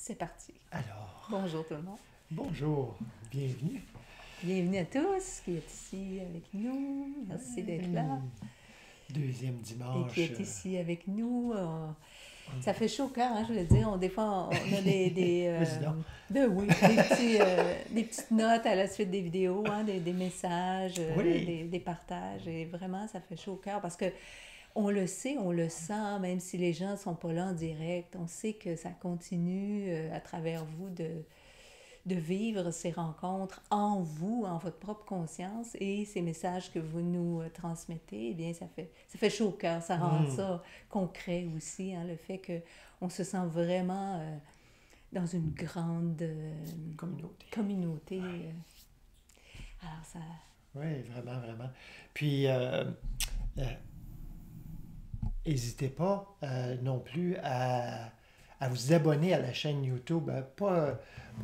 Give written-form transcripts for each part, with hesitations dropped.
C'est parti. Alors, Bonjour tout le monde. bonjour, bienvenue. Bienvenue à tous qui êtes ici avec nous. Merci d'être là. Deuxième Et qui dimanche. est ici avec nous. Ça fait chaud au cœur, hein, je veux dire. Des fois, on a Vas-y donc. oui, des petites notes à la suite des vidéos, hein, des messages, Oui. des partages. Et vraiment, ça fait chaud au cœur parce que on le sait, on le sent, même si les gens ne sont pas là en direct. On sait que ça continue à travers vous de vivre ces rencontres en vous, en votre propre conscience, et ces messages que vous nous transmettez, eh bien, ça fait chaud au cœur, ça rend ça concret aussi, hein, le fait qu'on se sent vraiment dans une grande Communauté. communauté. Ouais. Alors, ça... Oui, vraiment, vraiment. Puis, n'hésitez pas non plus à vous abonner à la chaîne YouTube. Pas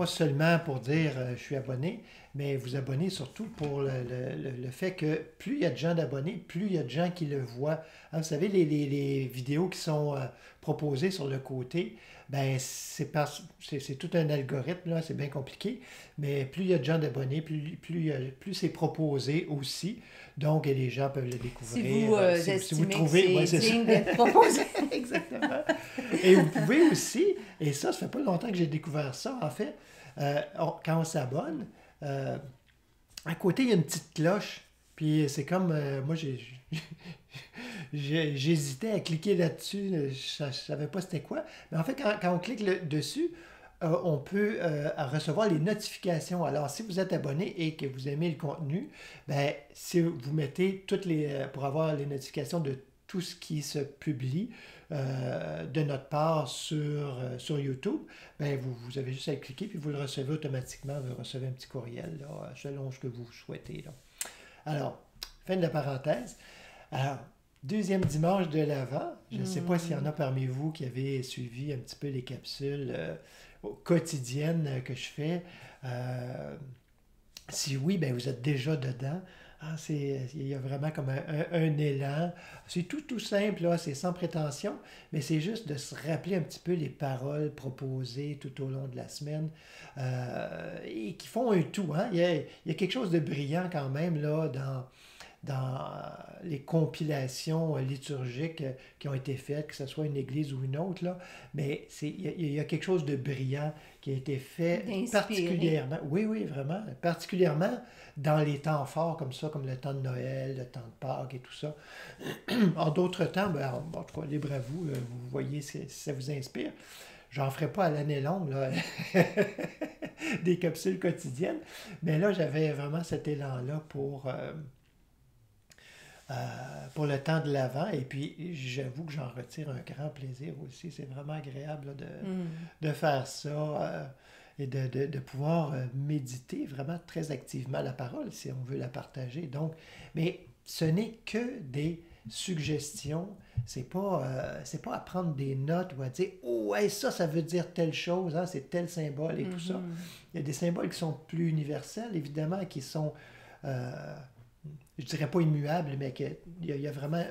seulement pour dire je suis abonné, mais vous abonner surtout pour le fait que plus il y a de gens d'abonnés, plus il y a de gens qui le voient. Hein, vous savez, les vidéos qui sont proposées sur le côté, ben c'est tout un algorithme, là, c'est bien compliqué, mais plus il y a de gens d'abonnés, plus c'est proposé aussi. Donc, les gens peuvent le Si découvrir. vous Si vous estimez trouvez, que ouais, c'est c'est ça. digne d'être proposé. Exactement. Et vous pouvez aussi, et ça fait pas longtemps que j'ai découvert ça, en fait, quand on s'abonne, à côté, il y a une petite cloche. Puis c'est comme, moi, j'hésitais à cliquer là-dessus, je ne savais pas c'était quoi. Mais en fait, quand on clique dessus, on peut recevoir les notifications. Alors, si vous êtes abonné et que vous aimez le contenu, ben, si vous mettez pour avoir les notifications de tout ce qui se publie de notre part sur YouTube, ben, vous avez juste à cliquer puis vous le recevez automatiquement. Vous recevez un petit courriel là, selon ce que vous souhaitez, là. Alors, fin de la parenthèse. Alors, deuxième dimanche de l'Avent, je ne sais pas s'il y en a parmi vous qui avez suivi un petit peu les capsules quotidiennes que je fais. Si oui, ben vous êtes déjà dedans. Ah, il y a vraiment comme un élan. C'est tout simple, là, c'est sans prétention, mais c'est juste de se rappeler un petit peu les paroles proposées tout au long de la semaine et qui font un tout. Hein. Il y a quelque chose de brillant quand même là, dans les compilations liturgiques qui ont été faites, que ce soit une église ou une autre, là, mais il y a quelque chose de brillant qui a été fait D'inspirer. particulièrement, oui, vraiment, particulièrement dans les temps forts comme ça, comme le temps de Noël, le temps de Pâques et tout ça. En d'autres temps, en tout cas, libre à vous, vous voyez si ça vous inspire. J'en ferai pas à l'année longue, là, des capsules quotidiennes, mais là, j'avais vraiment cet élan-là pour le temps de l'Avent. Et puis, j'avoue que j'en retire un grand plaisir aussi. C'est vraiment agréable là, de faire ça et de pouvoir méditer vraiment très activement la parole si on veut la partager. Donc, mais ce n'est que des suggestions. C'est pas à prendre des notes ou à dire oh, ouais, ça veut dire telle chose, hein, c'est tel symbole et tout ça. Il y a des symboles qui sont plus universels, évidemment, qui sont. Je dirais pas immuable, mais qu'il y a vraiment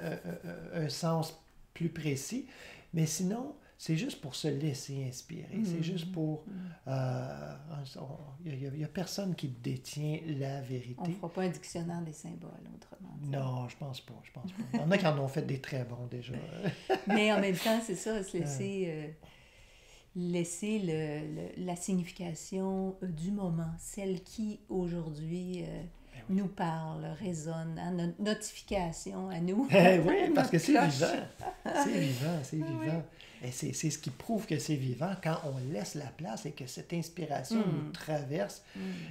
un sens plus précis. Mais sinon, c'est juste pour se laisser inspirer. C'est juste pour... Il y a personne qui détient la vérité. On ne fera pas un dictionnaire des symboles, autrement dit. Non, je pense pas. Il y en a qui en ont fait des très bons déjà. Mais en même temps, c'est ça, se laisser la signification du moment, celle qui aujourd'hui nous parle, résonne, hein, notre notification à nous. Oui, parce que c'est cloche. vivant. C'est vivant, c'est vivant. Et c'est ce qui prouve que c'est vivant quand on laisse la place et que cette inspiration nous traverse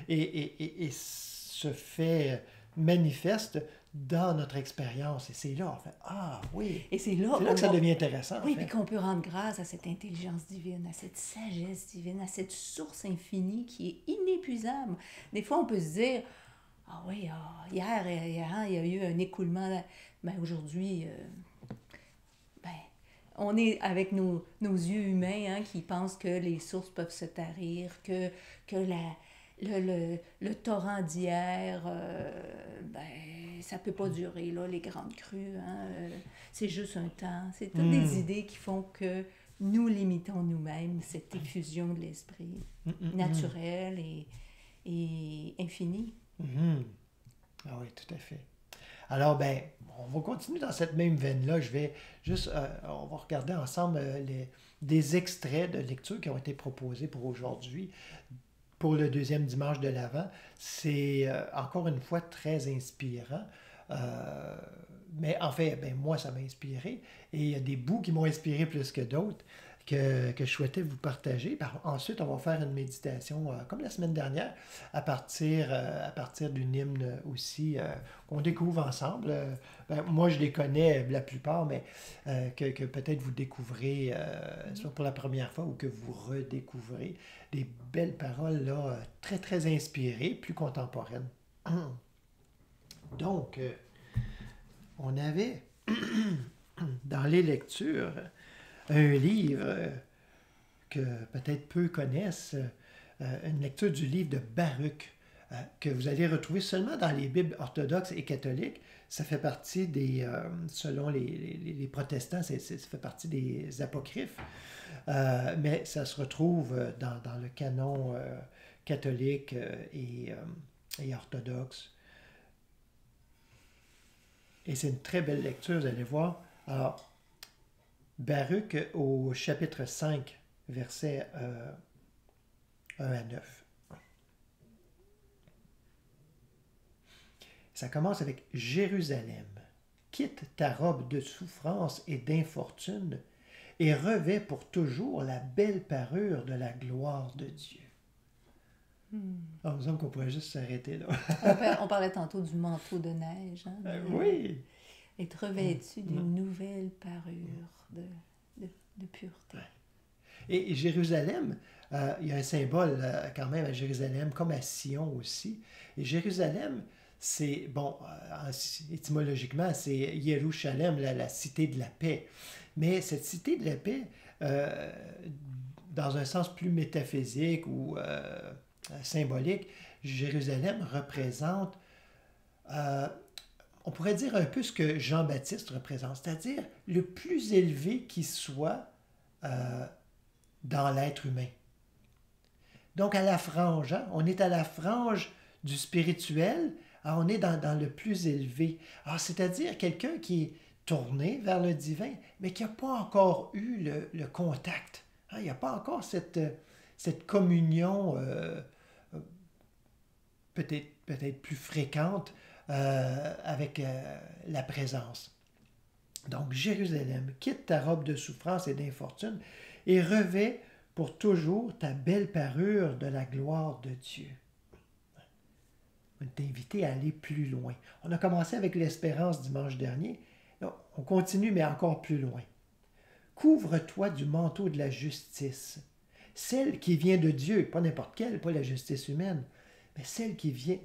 et se fait manifeste dans notre expérience. Et c'est là, on fait ah oui. Et c'est là que ça devient intéressant. Oui, puis qu'on peut rendre grâce à cette intelligence divine, à cette sagesse divine, à cette source infinie qui est inépuisable. Des fois, on peut se dire ah oui, hier, il y a eu un écoulement. Ben, aujourd'hui, on est avec nos yeux humains hein, qui pensent que les sources peuvent se tarir, que le torrent d'hier, ça peut pas durer, là, les grandes crues. Hein, c'est juste un temps. C'est toutes des idées qui font que nous limitons nous-mêmes cette effusion de l'esprit naturelle et infinie. Ah oui, tout à fait. Alors, ben, on va continuer dans cette même veine-là. Je vais juste, on va regarder ensemble des extraits de lecture qui ont été proposés pour aujourd'hui, pour le deuxième dimanche de l'Avent. C'est encore une fois très inspirant. Mais en fait, ben, moi, ça m'a inspiré. Et il y a des bouts qui m'ont inspiré plus que d'autres que je souhaitais vous partager. Ensuite, on va faire une méditation, comme la semaine dernière, à partir d'une hymne aussi qu'on découvre ensemble. Ben, moi, je les connais la plupart, mais que peut-être vous découvrez soit pour la première fois ou que vous redécouvrez. Des belles paroles là, très, très inspirées, plus contemporaines. Donc, on avait dans les lectures un livre que peut-être peu connaissent, une lecture du livre de Baruch, que vous allez retrouver seulement dans les Bibles orthodoxes et catholiques. Ça fait partie des, selon les protestants, ça fait partie des apocryphes, mais ça se retrouve dans le canon catholique et orthodoxe. Et c'est une très belle lecture, vous allez voir. Alors, Baruch au chapitre 5, versets 1 à 9. Ça commence avec « Jérusalem, quitte ta robe de souffrance et d'infortune et revêt pour toujours la belle parure de la gloire de Dieu. » On me semble qu'on pourrait juste s'arrêter là. On parlait tantôt du manteau de neige. Hein, oui. Être revêtu d'une nouvelle parure de pureté. Et Jérusalem, il y a un symbole quand même à Jérusalem, comme à Sion aussi. Et Jérusalem, c'est, bon, étymologiquement, c'est Yerushalem, la cité de la paix. Mais cette cité de la paix, dans un sens plus métaphysique ou symbolique, Jérusalem représente, on pourrait dire un peu ce que Jean-Baptiste représente, c'est-à-dire le plus élevé qui soit dans l'être humain. Donc à la frange, hein? On est à la frange du spirituel, on est dans le plus élevé. Alors c'est-à-dire quelqu'un qui est tourné vers le divin, mais qui n'a pas encore eu le contact. Hein? Il n'y a pas encore cette communion peut-être plus fréquente avec la présence. Donc, Jérusalem, quitte ta robe de souffrance et d'infortune et revêt pour toujours ta belle parure de la gloire de Dieu. On est invité à aller plus loin. On a commencé avec l'espérance dimanche dernier. On continue, mais encore plus loin. Couvre-toi du manteau de la justice, celle qui vient de Dieu, pas n'importe quelle, pas la justice humaine, mais celle qui vient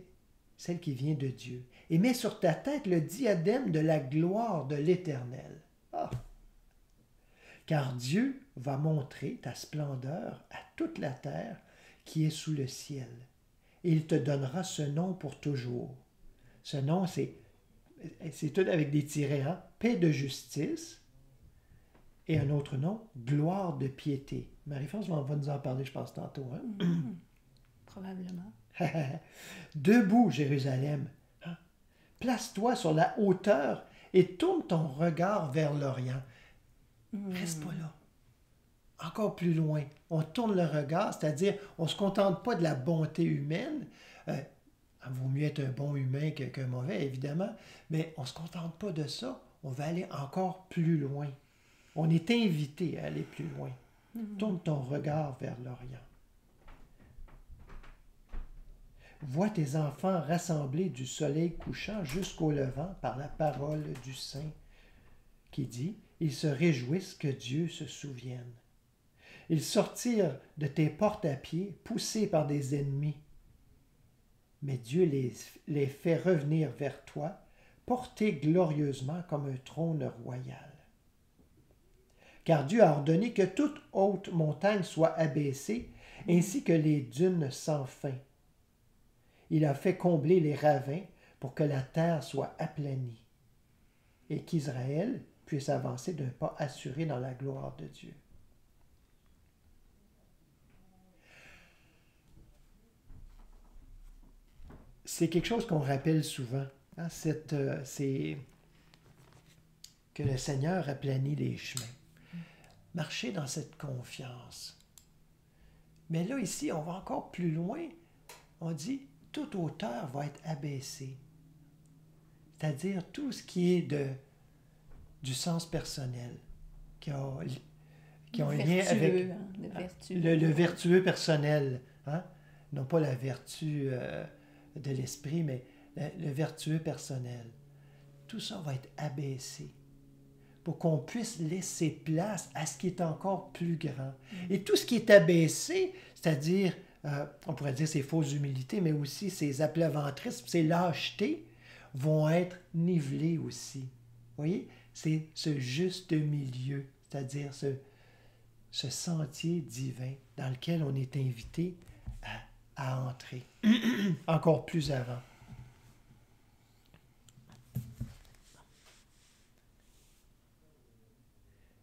de Dieu. Et mets sur ta tête le diadème de la gloire de l'Éternel. Ah! Car Dieu va montrer ta splendeur à toute la terre qui est sous le ciel. Et il te donnera ce nom pour toujours. Ce nom, c'est tout avec des tirets, hein? Paix de justice. Et un autre nom, gloire de piété. Marie-France va nous en parler, je pense, tantôt. Hein? Probablement. Debout, Jérusalem, hein? Place-toi sur la hauteur et tourne ton regard vers l'Orient. Reste pas là. Encore plus loin. On tourne le regard, c'est-à-dire on ne se contente pas de la bonté humaine. Il vaut mieux être un bon humain qu'un mauvais, évidemment, mais on ne se contente pas de ça. On va aller encore plus loin. On est invité à aller plus loin. Tourne ton regard vers l'Orient. Vois tes enfants rassemblés du soleil couchant jusqu'au levant par la parole du Saint qui dit « Ils se réjouissent que Dieu se souvienne. Ils sortirent de tes portes à pied, poussés par des ennemis. Mais Dieu les fait revenir vers toi, portés glorieusement comme un trône royal. Car Dieu a ordonné que toute haute montagne soit abaissée, ainsi que les dunes sans fin. Il a fait combler les ravins pour que la terre soit aplanie et qu'Israël puisse avancer d'un pas assuré dans la gloire de Dieu. » c'est quelque chose qu'on rappelle souvent. Hein, c'est que le Seigneur aplanit les chemins. Marcher dans cette confiance. Mais là, ici, on va encore plus loin. On dit, toute hauteur va être abaissée. C'est-à-dire tout ce qui est du sens personnel, qui a un lien avec le vertueux personnel. Hein? Non pas la vertu de l'esprit, mais le vertueux personnel. Tout ça va être abaissé pour qu'on puisse laisser place à ce qui est encore plus grand. Et tout ce qui est abaissé, c'est-à-dire, on pourrait dire ces fausses humilités, mais aussi ces aplaventrismes, ces lâchetés, vont être nivelés aussi. Vous voyez? C'est ce juste milieu, c'est-à-dire ce sentier divin dans lequel on est invité à entrer encore plus avant.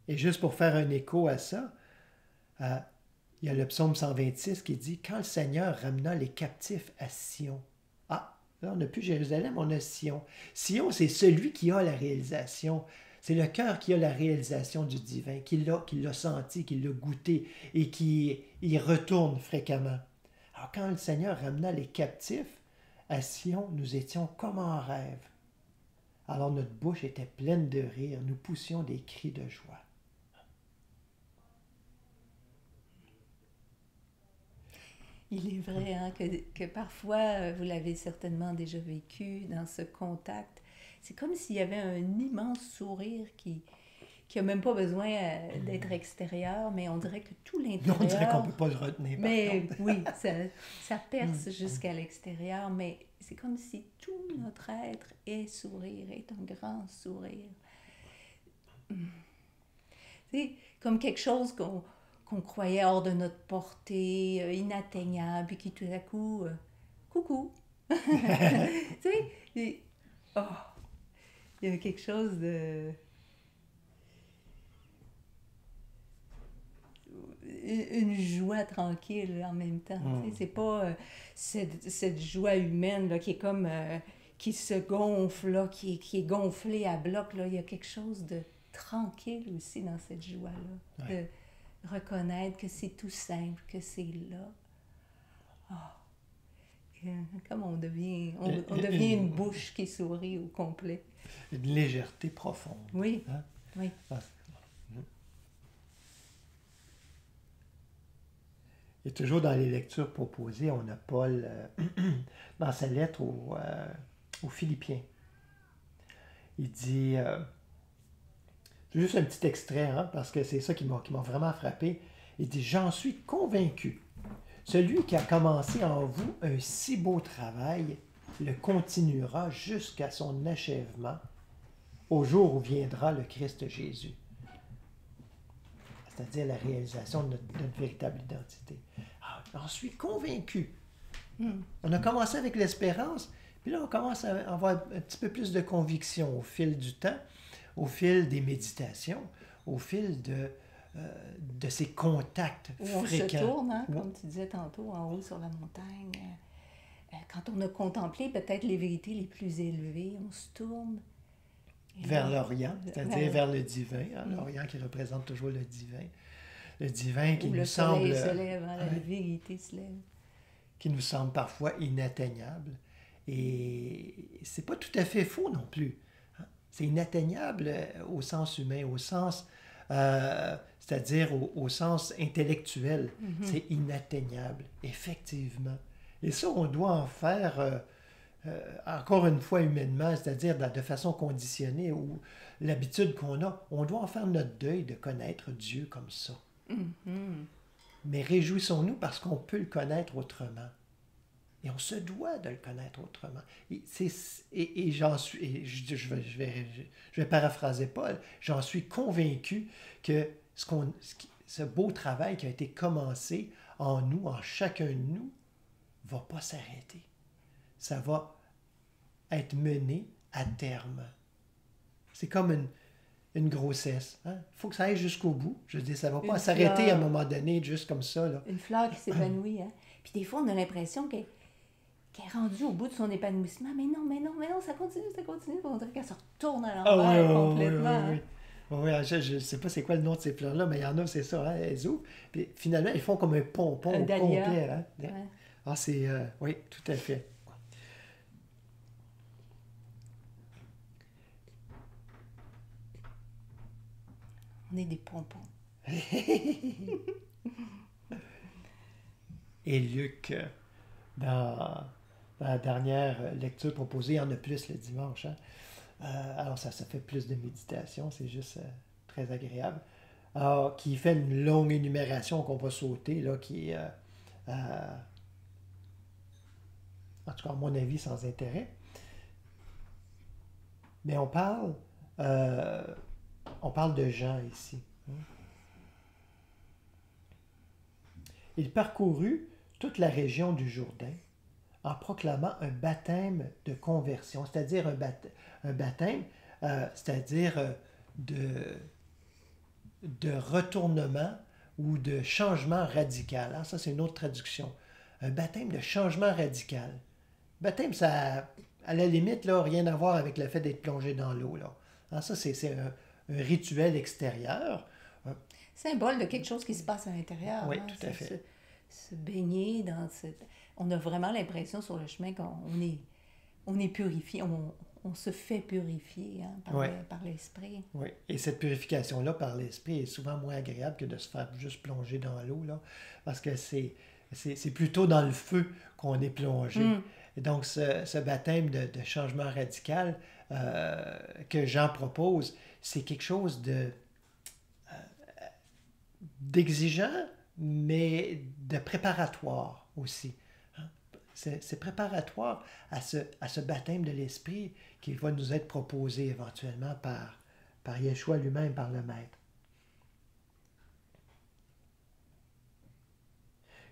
Et juste pour faire un écho à ça, il y a le psaume 126 qui dit « Quand le Seigneur ramena les captifs à Sion ». Ah, là on n'a plus Jérusalem, on a Sion. Sion, c'est celui qui a la réalisation. C'est le cœur qui a la réalisation du divin, qui l'a senti, qui l'a goûté et qui y retourne fréquemment. Alors quand le Seigneur ramena les captifs à Sion, nous étions comme en rêve. Alors notre bouche était pleine de rire, nous poussions des cris de joie. Il est vrai hein, que parfois, vous l'avez certainement déjà vécu dans ce contact, c'est comme s'il y avait un immense sourire qui n'a même pas besoin d'être extérieur, mais on dirait que tout l'intérieur... On dirait qu'on ne peut pas le retenir. Mais oui, ça perce jusqu'à l'extérieur, mais c'est comme si tout notre être est sourire, est un grand sourire. C'est comme quelque chose qu'on croyait hors de notre portée, inatteignable, puis qui tout à coup, coucou! Tu sais, il y a quelque chose de... Une joie tranquille en même temps. Tu sais, c'est pas cette joie humaine là, qui est comme... qui se gonfle, là, qui est gonflée à bloc. Là. Il y a quelque chose de tranquille aussi dans cette joie-là. Ouais. De reconnaître que c'est tout simple, que c'est là. Comme on devient une bouche qui sourit au complet. Une légèreté profonde. Oui, hein? Oui. Et toujours dans les lectures proposées, on a Paul dans sa lettre aux Philippiens. Il dit, c'est juste un petit extrait, hein, parce que c'est ça qui m'a vraiment frappé. Il dit, « J'en suis convaincu. Celui qui a commencé en vous un si beau travail le continuera jusqu'à son achèvement au jour où viendra le Christ Jésus. » C'est-à-dire la réalisation de notre véritable identité. J'en suis convaincu. On a commencé avec l'espérance, puis là, on commence à avoir un petit peu plus de conviction au fil du temps, au fil des méditations, au fil de ces contacts fréquents. On se tourne, hein, comme tu disais tantôt, en haut sur la montagne. Quand on a contemplé peut-être les vérités les plus élevées, on se tourne. Vers l'Orient, c'est-à-dire vers le divin. Hein, l'Orient qui représente toujours le divin. Le divin qui nous semble... Le soleil se lève, hein, la vérité se lève. Qui nous semble parfois inatteignable. Et c'est pas tout à fait faux non plus. Hein. C'est inatteignable au sens humain, au sens... c'est-à-dire au sens intellectuel. C'est inatteignable, effectivement. Et ça, on doit en faire... encore une fois humainement, c'est-à-dire de façon conditionnée ou l'habitude qu'on a, on doit en faire notre deuil de connaître Dieu comme ça. Mais réjouissons-nous parce qu'on peut le connaître autrement. Et on se doit de le connaître autrement. Et j'en suis, et je vais paraphraser Paul, j'en suis convaincu que ce beau travail qui a été commencé en nous, en chacun de nous, ne va pas s'arrêter. Ça va être mené à terme. C'est comme une grossesse. Il faut que ça aille jusqu'au bout. Je veux dire, ça ne va pas s'arrêter à un moment donné, juste comme ça. Là. Une fleur qui s'épanouit. Hein? Puis des fois, on a l'impression qu'elle qu'elle est rendue au bout de son épanouissement. Mais non, mais non, mais non, ça continue, ça continue. On dirait qu'elle se retourne à Ah oui, l'envers oui, complètement. oui, oui, oui. Oui, je ne sais pas c'est quoi le nom de ces fleurs-là, mais il y en a, c'est ça, hein, elles ouvrent. Puis finalement, elles font comme un pompon Un au dahlia. complet. Hein? Ouais. Ah, c'est... oui, tout à fait. On est des pompons. Et Luc, dans la dernière lecture proposée, il y en a plus le dimanche. Hein? Alors, ça fait plus de méditation, c'est juste très agréable. Alors, qui fait une longue énumération qu'on va sauter, là, qui est, en tout cas, à mon avis, sans intérêt. Mais euh, on parle de Jean ici. Hein. Il parcourut toute la région du Jourdain en proclamant un baptême de conversion, c'est-à-dire un baptême, c'est-à-dire de retournement ou de changement radical. Alors, ça, c'est une autre traduction. Un baptême de changement radical. Baptême, ça, à la limite, là, rien à voir avec le fait d'être plongé dans l'eau. Là. Alors, ça, c'est un rituel extérieur. Symbole de quelque chose qui se passe à l'intérieur. Oui, Hein? tout à fait. Se baigner dans cette... On a vraiment l'impression sur le chemin on est purifié, on se fait purifier hein, par l'esprit. Oui, et cette purification-là par l'esprit est souvent moins agréable que de se faire juste plonger dans l'eau, là, parce que c'est plutôt dans le feu qu'on est plongé. Et donc, ce baptême de changement radical que Jean propose, c'est quelque chose d'exigeant, mais de préparatoire aussi. Hein. C'est préparatoire à ce baptême de l'Esprit qui va nous être proposé éventuellement par Yeshua lui-même, par le Maître.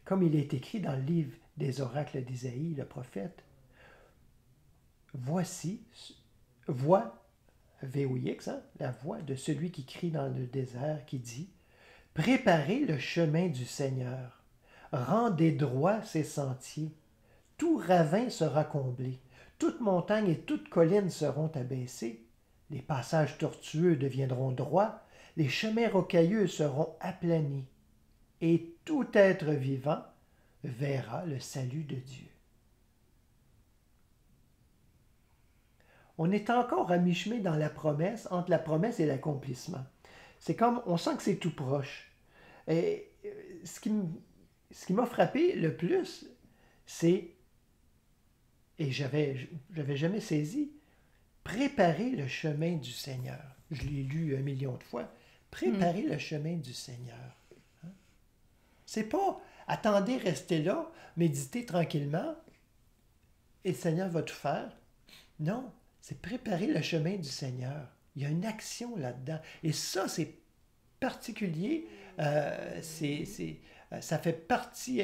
Comme il est écrit dans le livre des oracles d'Isaïe, le prophète, voici, voix, VOIX, hein, la voix de celui qui crie dans le désert, qui dit, préparez le chemin du Seigneur, rendez droit ses sentiers, tout ravin sera comblé, toute montagne et toute colline seront abaissées, les passages tortueux deviendront droits, les chemins rocailleux seront aplanis, et tout être vivant verra le salut de Dieu. On est encore à mi-chemin dans la promesse, entre la promesse et l'accomplissement. C'est comme, on sent que c'est tout proche. Et ce qui m'a frappé le plus, c'est, et j'avais jamais saisi, préparer le chemin du Seigneur. Je l'ai lu 1 million de fois. Préparer le chemin du Seigneur. Hein? C'est pas, attendez, restez là, méditez tranquillement, et le Seigneur va tout faire. Non, c'est préparer le chemin du Seigneur. Il y a une action là-dedans. Et ça, c'est particulier. Ça fait partie,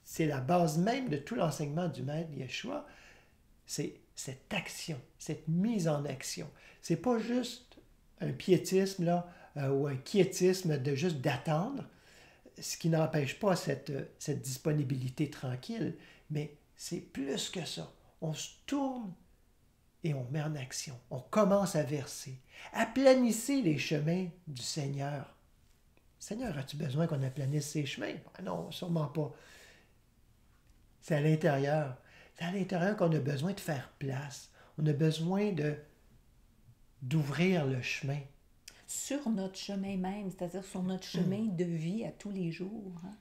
c'est la base même de tout l'enseignement du Maître Yeshua. C'est cette action, cette mise en action. C'est pas juste un piétisme là, ou un quiétisme de juste d'attendre, ce qui n'empêche pas cette disponibilité tranquille, mais c'est plus que ça. On se tourne et on met en action. On commence à verser. Aplanissez les chemins du Seigneur. Seigneur, as-tu besoin qu'on aplanisse ces chemins? Non, sûrement pas. C'est à l'intérieur. C'est à l'intérieur qu'on a besoin de faire place. On a besoin d'ouvrir le chemin. Sur notre chemin même, c'est-à-dire sur notre chemin de vie à tous les jours. Hein?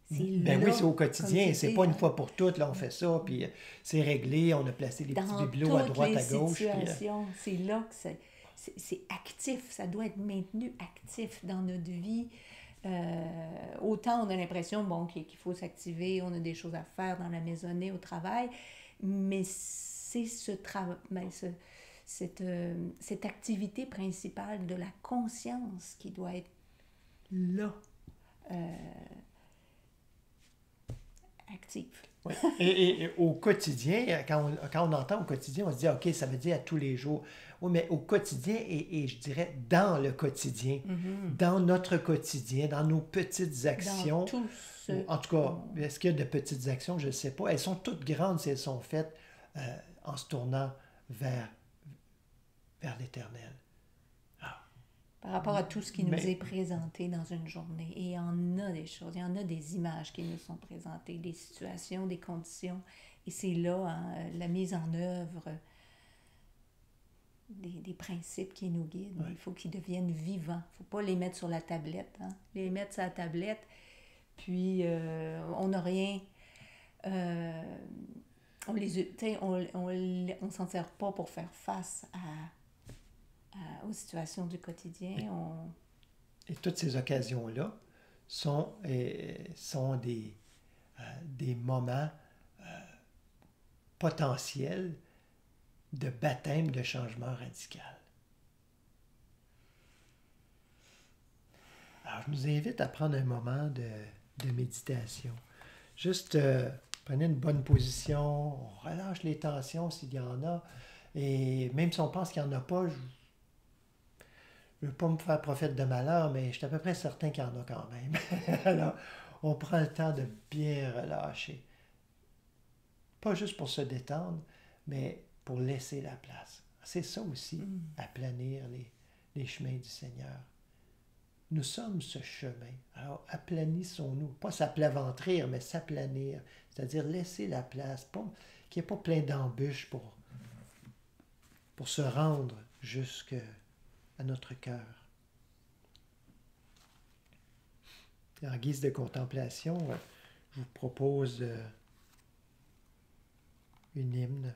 Ben oui, c'est au quotidien, c'est pas une fois pour toutes, là on fait ça, puis c'est réglé, on a placé les petits bibelots à droite, à gauche. C'est là que c'est actif, ça doit être maintenu actif dans notre vie. Autant on a l'impression qu'il faut s'activer, on a des choses à faire dans la maisonnée, au travail, mais c'est cette activité principale de la conscience qui doit être là. Active. Oui. Et au quotidien, quand on entend au quotidien, on se dit, OK, ça veut dire à tous les jours. Oui, mais au quotidien, et je dirais dans le quotidien, dans notre quotidien, dans nos petites Dans actions, tout ou ce en tout cas, qu'on... est-ce qu'il y a de petites actions? Je ne sais pas. Elles sont toutes grandes si elles sont faites en se tournant vers, vers l'Éternel. Ah, Par rapport à tout ce qui nous mais est présenté dans une journée. Et il y en a des choses, il y en a des images qui nous sont présentées, des situations, des conditions. Et c'est là la mise en œuvre des principes qui nous guident. ouais. Il faut qu'ils deviennent vivants. Il ne faut pas les mettre sur la tablette. Hein? Les mettre sur la tablette, puis on n'a rien... on les, on s'en sert pas pour faire face aux situations du quotidien. Et toutes ces occasions-là sont des moments potentiels de baptême de changement radical. Alors, je nous invite à prendre un moment de méditation. Juste prenez une bonne position, on relâche les tensions s'il y en a. Et même si on pense qu'il n'y en a pas, je ne veux pas me faire prophète de malheur, mais je suis à peu près certain qu'il y en a quand même. Alors, on prend le temps de bien relâcher. Pas juste pour se détendre, mais pour laisser la place. C'est ça aussi, aplanir les chemins du Seigneur. Nous sommes ce chemin. Alors, aplanissons-nous. Pas s'aplaventrir, mais s'aplanir. C'est-à-dire laisser la place, qu'il n'y ait pas plein d'embûches pour se rendre jusqu'à notre cœur. Et en guise de contemplation, je vous propose une hymne.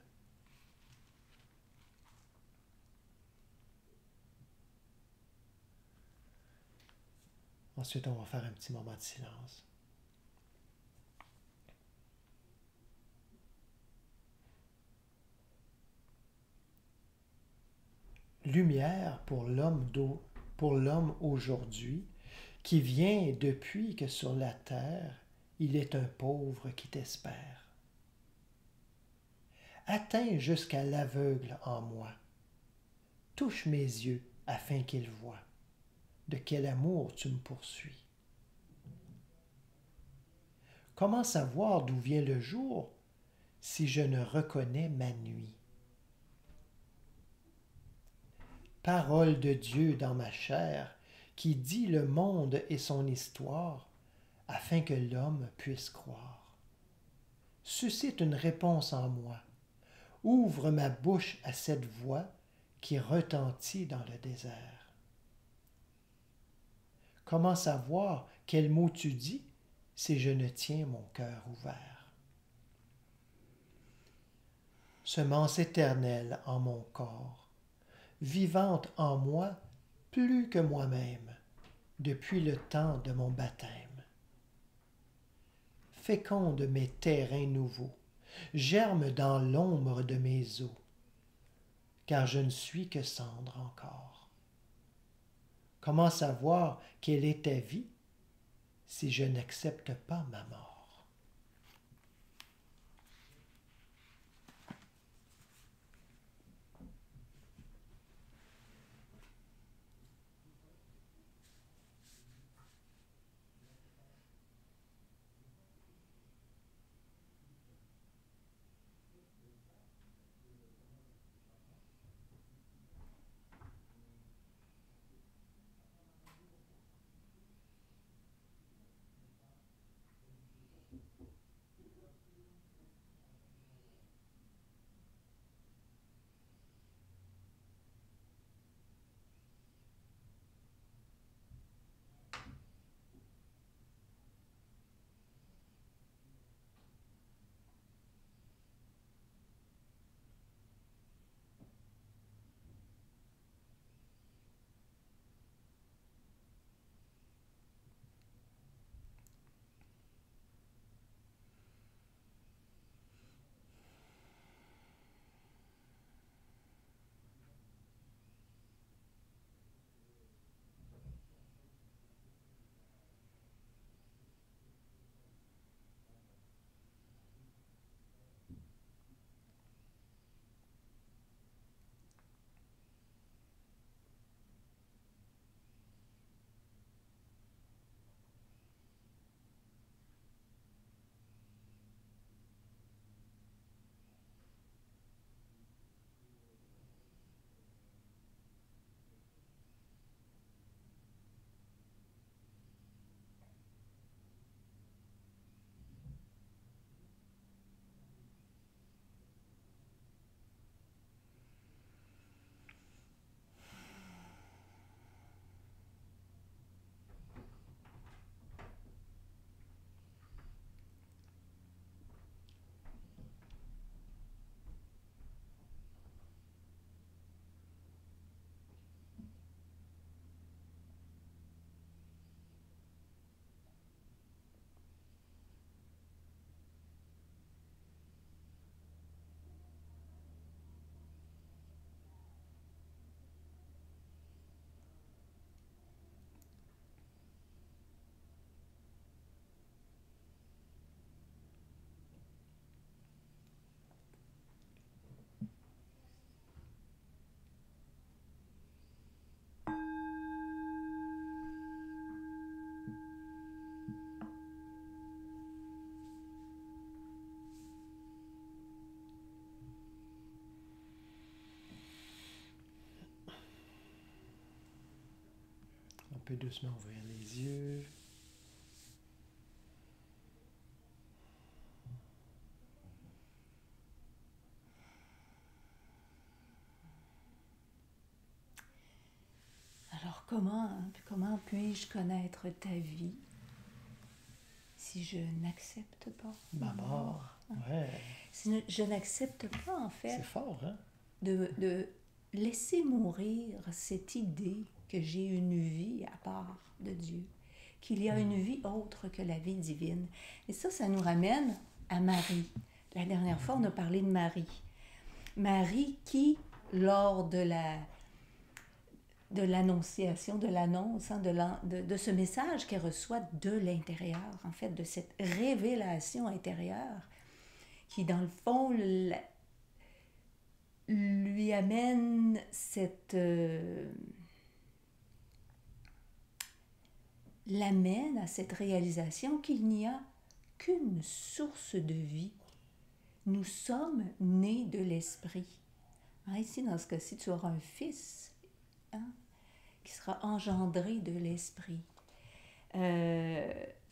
Ensuite, on va faire un petit moment de silence. Lumière pour l'homme aujourd'hui, qui vient depuis que sur la terre, il est un pauvre qui t'espère. Atteins jusqu'à l'aveugle en moi. Touche mes yeux afin qu'il voie. De quel amour tu me poursuis. Comment savoir d'où vient le jour si je ne reconnais ma nuit? Parole de Dieu dans ma chair, qui dit le monde et son histoire, afin que l'homme puisse croire. Suscite une réponse en moi. Ouvre ma bouche à cette voix qui retentit dans le désert. Comment savoir quel mot tu dis si je ne tiens mon cœur ouvert? Semence éternelle en mon corps, vivante en moi plus que moi-même, depuis le temps de mon baptême. Féconde mes terrains nouveaux, germe dans l'ombre de mes eaux, car je ne suis que cendre encore. Comment savoir quelle est ta vie si je n'accepte pas ma mort? peut doucement ouvrir les yeux. Alors comment puis-je connaître ta vie si je n'accepte pas Ma mort. Ouais. Si je n'accepte pas, en fait, C'est fort, hein? de laisser mourir cette idée que j'ai une vie à part de Dieu, qu'il y a une vie autre que la vie divine. Et ça nous ramène à Marie. La dernière fois, on a parlé de Marie. Marie qui, lors de l'annonciation, de l'annonce, hein, de ce message qu'elle reçoit de l'intérieur, en fait, de cette révélation intérieure, qui, dans le fond, lui amène l'amène à cette réalisation qu'il n'y a qu'une source de vie. Nous sommes nés de l'esprit. Hein, ici, dans ce cas-ci, tu auras un fils, hein, qui sera engendré de l'esprit.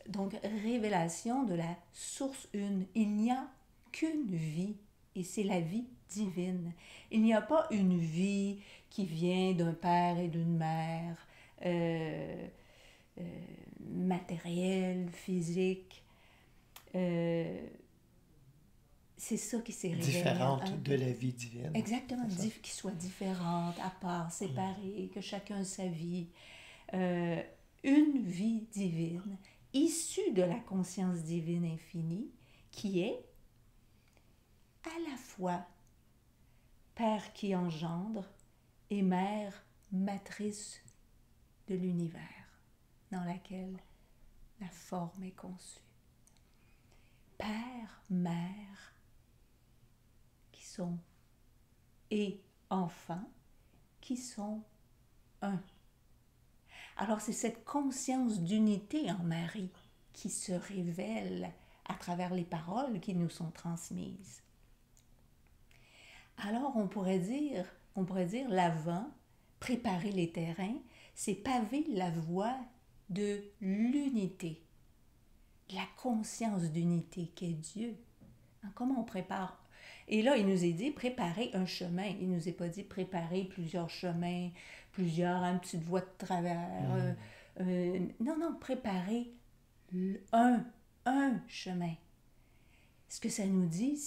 Donc, révélation de la source une. Il n'y a qu'une vie, et c'est la vie divine. Il n'y a pas une vie qui vient d'un père et d'une mère, matérielle, physique. C'est ça qui s'est révélé. Différente de la vie divine. Exactement, qui soit différente, à part, séparée, que chacun a sa vie. Une vie divine, issue de la conscience divine infinie, qui est à la fois Père qui engendre et Mère matrice de l'univers, dans laquelle la forme est conçue. Père, Mère, qui sont, et enfants, qui sont un. Alors c'est cette conscience d'unité en Marie qui se révèle à travers les paroles qui nous sont transmises. Alors on pourrait dire l'avant, préparer les terrains, c'est paver la voie de l'unité, de la conscience d'unité qu'est Dieu. Comment on prépare? Et là, il nous est dit préparer un chemin. Il ne nous est pas dit préparer plusieurs chemins, une petite voie de travers. Non, préparer un chemin. Ce que ça nous dit,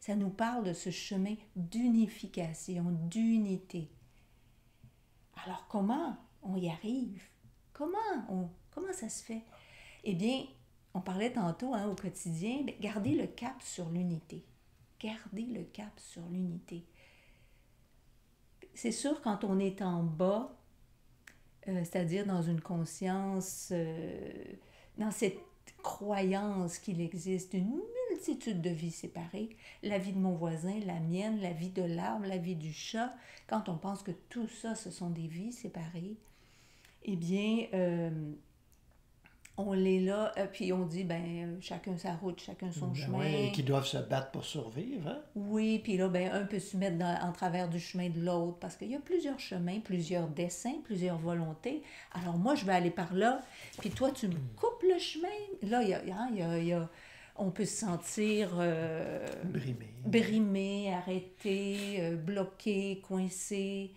ça nous parle de ce chemin d'unification, d'unité. Alors, comment on y arrive? Comment ça se fait? Eh bien, on parlait tantôt au quotidien, gardez le cap sur l'unité. Gardez le cap sur l'unité. C'est sûr, quand on est en bas, c'est-à-dire dans une conscience, dans cette croyance qu'il existe une multitude de vies séparées, la vie de mon voisin, la mienne, la vie de l'arbre, la vie du chat, quand on pense que tout ça, ce sont des vies séparées, eh bien, on l'est là, puis on dit, chacun sa route, chacun son chemin. Oui, et qui doivent se battre pour survivre. Hein? Oui, puis là, un peut se mettre en travers du chemin de l'autre, parce qu'il y a plusieurs chemins, plusieurs dessins, plusieurs volontés. Alors moi, je vais aller par là, puis toi, tu me coupes le chemin. Là, on peut se sentir brimé, arrêté, bloqué, coincé.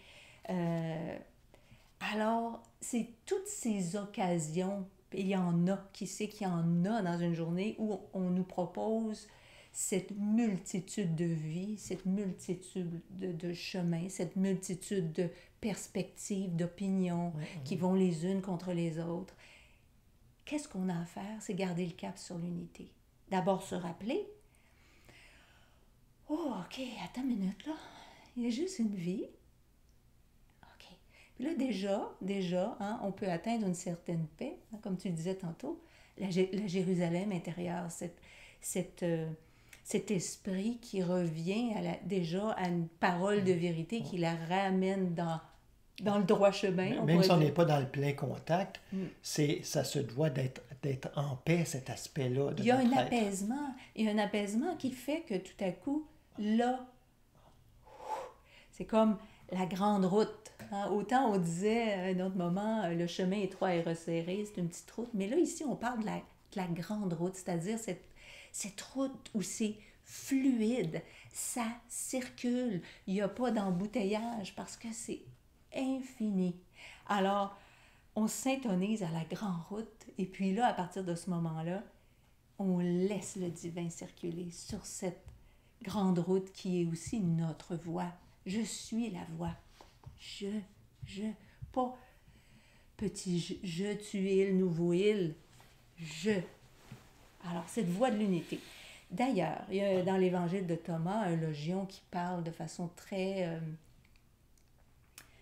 Alors, c'est toutes ces occasions. Il y en a, qui sait qu'il y en a dans une journée où on nous propose cette multitude de vies, cette multitude de chemins, cette multitude de perspectives, d'opinions qui vont les unes contre les autres. Qu'est-ce qu'on a à faire? C'est garder le cap sur l'unité. D'abord se rappeler, OK, attends une minute, là, il y a juste une vie. Puis là, déjà, on peut atteindre une certaine paix, comme tu le disais tantôt, la Jérusalem intérieure, cet esprit qui revient déjà à une parole de vérité qui la ramène dans le droit chemin. Même si on n'est pas dans le plein contact, ça se doit d'être en paix, cet aspect-là. Il y a un apaisement qui fait que tout à coup, là, c'est comme la grande route. Hein, autant on disait à un autre moment, le chemin étroit et resserré, c'est une petite route, mais là, ici, on parle de la grande route, c'est-à-dire cette route où c'est fluide, ça circule, il n'y a pas d'embouteillage parce que c'est infini. Alors, on s'intonise à la grande route et puis là, à partir de ce moment-là, on laisse le divin circuler sur cette grande route qui est aussi notre voie. Je suis la voie. Je, pas petit je, tu, il, nouveau il, je. Alors, cette voie de l'unité. D'ailleurs, il y a dans l'évangile de Thomas un logion qui parle de façon très,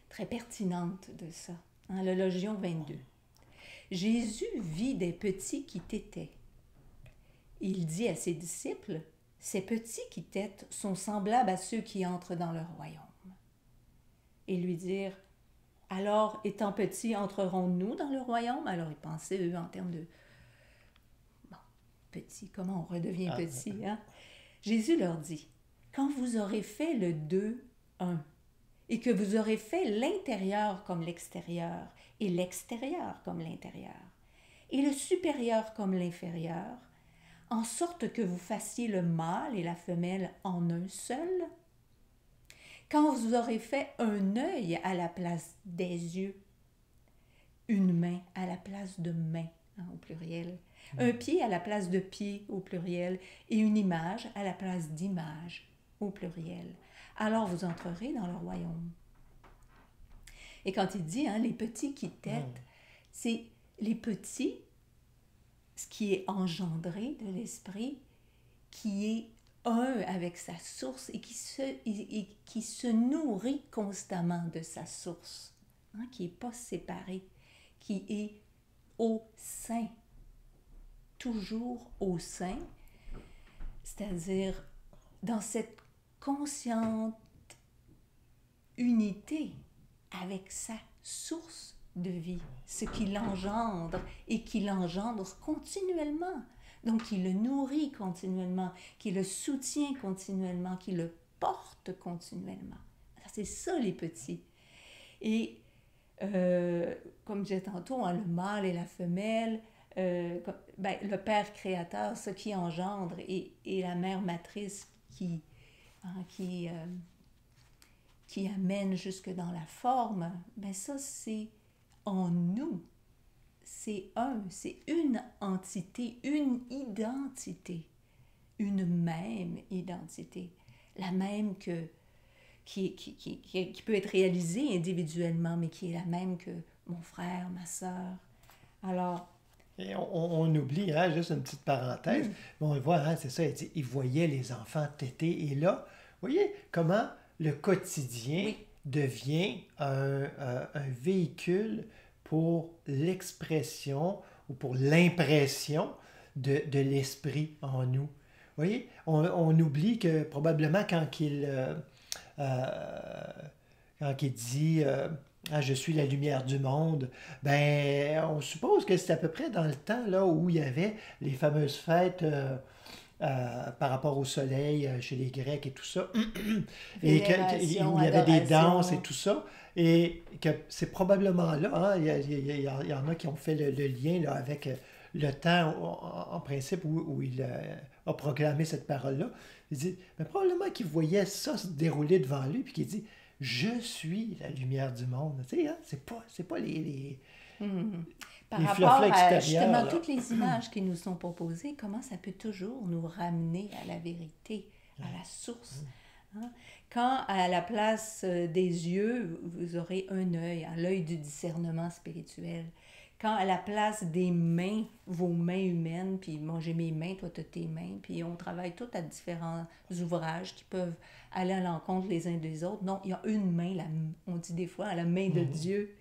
très pertinente de ça. Hein, le logion 22. Jésus vit des petits qui tétaient. Il dit à ses disciples, ces petits qui têtent sont semblables à ceux qui entrent dans le royaume. Et lui dire, alors, étant petits, entrerons-nous dans le royaume? Alors, ils pensaient, eux, en termes de, bon, petit, comment on redevient petit, hein? Jésus leur dit, quand vous aurez fait le 2-1, et que vous aurez fait l'intérieur comme l'extérieur, et l'extérieur comme l'intérieur, et le supérieur comme l'inférieur, en sorte que vous fassiez le mâle et la femelle en un seul, quand vous aurez fait un œil à la place des yeux, une main à la place de main, hein, au pluriel, un pied à la place de pied, au pluriel, et une image à la place d'image, au pluriel, alors vous entrerez dans le royaume. Et quand il dit, hein, les petits qui têtent, c'est les petits, ce qui est engendré de l'esprit, qui est un avec sa source et qui se nourrit constamment de sa source, hein, qui n'est pas séparé, qui est au sein, toujours au sein, c'est-à-dire dans cette consciente unité avec sa source de vie, ce qui l'engendre et qui l'engendre continuellement. Donc, qui le nourrit continuellement, qui le soutient continuellement, qui le porte continuellement. C'est ça, les petits. Et, comme je disais tantôt, hein, le mâle et la femelle, le Père créateur, ce qui engendre, et la Mère matrice qui amène jusque dans la forme, ben ça, c'est en nous. C'est une entité, une identité, une même identité, la même qui peut être réalisée individuellement, mais qui est la même que mon frère, ma sœur. Alors... Et on oublie, hein, juste une petite parenthèse, mais on le voit, hein, c'est ça, il voyait les enfants téter, et là, vous voyez comment le quotidien devient un véhicule pour l'expression ou pour l'impression de l'esprit en nous. Vous voyez, on oublie que probablement quand il dit je suis la lumière du monde, ben on suppose que c'est à peu près dans le temps là où il y avait les fameuses fêtes par rapport au soleil chez les Grecs et tout ça, et où il y avait des danses et tout ça, et que c'est probablement là, hein, il y en a qui ont fait le lien là, avec le temps en principe où il a proclamé cette parole-là. Il dit, mais probablement qu'il voyait ça se dérouler devant lui, puis qu'il dit, je suis la lumière du monde. Tu sais, hein, c'est pas les Par les rapport à justement là. toutes les images qui nous sont proposées, comment ça peut toujours nous ramener à la vérité, à la source. Hein? Quand à la place des yeux, vous aurez un œil, hein, l'œil du discernement spirituel. Quand à la place des mains, vos mains humaines, puis moi j'ai mes mains, toi tu as tes mains, puis on travaille tous à différents ouvrages qui peuvent aller à l'encontre les uns des autres. Non, il y a une main, on dit des fois, la main de Dieu.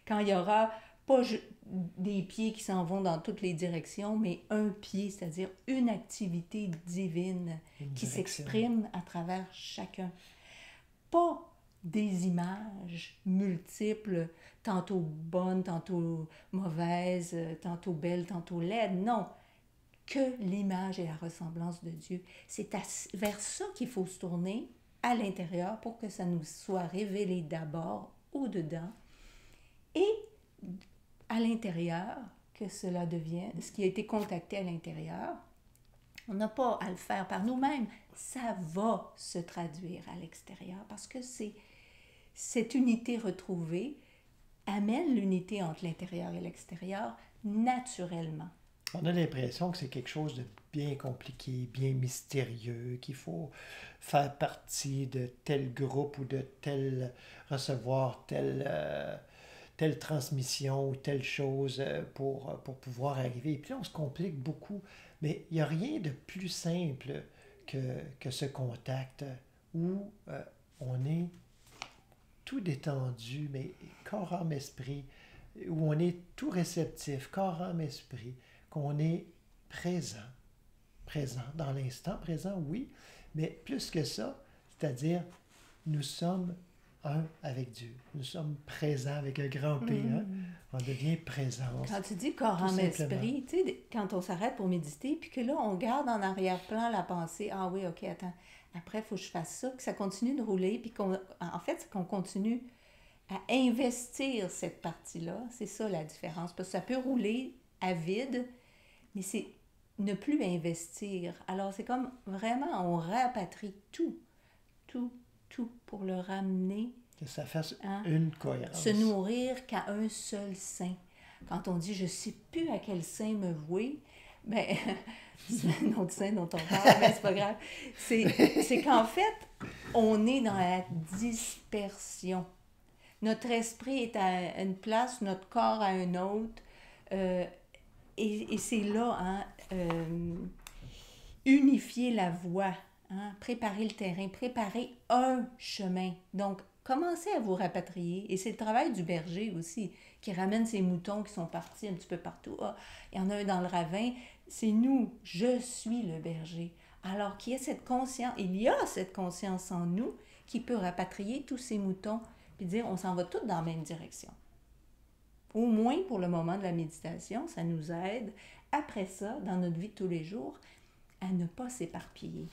Quand il y aura pas des pieds qui s'en vont dans toutes les directions, mais un pied, c'est-à-dire une activité divine qui s'exprime à travers chacun. Pas des images multiples, tantôt bonnes, tantôt mauvaises, tantôt belles, tantôt laides. Non, que l'image et la ressemblance de Dieu. C'est vers ça qu'il faut se tourner à l'intérieur pour que ça nous soit révélé d'abord au-dedans. Et à l'intérieur, que cela devienne, ce qui a été contacté à l'intérieur, on n'a pas à le faire par nous-mêmes. Ça va se traduire à l'extérieur parce que cette unité retrouvée amène l'unité entre l'intérieur et l'extérieur naturellement. On a l'impression que c'est quelque chose de bien compliqué, bien mystérieux, qu'il faut faire partie de tel groupe ou de recevoir telle transmission ou telle chose pour pouvoir arriver. Et puis on se complique beaucoup. Mais il n'y a rien de plus simple que ce contact où on est tout détendu, mais corps, âme, esprit, où on est tout réceptif, corps, âme, esprit, qu'on est présent, dans l'instant présent, oui, mais plus que ça, c'est-à-dire nous sommes un avec Dieu. Nous sommes présents avec un grand P. Hein? On devient présence. Quand tu dis corps, âme, esprit, tu sais, quand on s'arrête pour méditer, puis que là, on garde en arrière-plan la pensée, ah oui, ok, attends, après, il faut que je fasse ça, que ça continue de rouler, puis en fait, c'est qu'on continue à investir cette partie-là. C'est ça la différence, parce que ça peut rouler à vide, mais c'est ne plus investir. Alors, c'est comme vraiment, on rapatrie tout, pour le ramener. Que ça fasse une cohérence. Se nourrir qu'à un seul sein. Quand on dit « je ne sais plus à quel sein me vouer », ben, c'est un autre sein dont on parle, mais c'est pas grave. C'est qu'en fait, on est dans la dispersion. Notre esprit est à une place, notre corps à une autre. Et c'est là, unifier la voie, préparer le terrain, préparer un chemin. Donc, commencez à vous rapatrier. Et c'est le travail du berger aussi, qui ramène ses moutons qui sont partis un petit peu partout. Ah, il y en a un dans le ravin. C'est nous. Je suis le berger. Alors qu'il y a cette conscience, il y a cette conscience en nous qui peut rapatrier tous ces moutons puis dire on s'en va tous dans la même direction. Au moins pour le moment de la méditation, ça nous aide, après ça, dans notre vie de tous les jours, à ne pas s'éparpiller.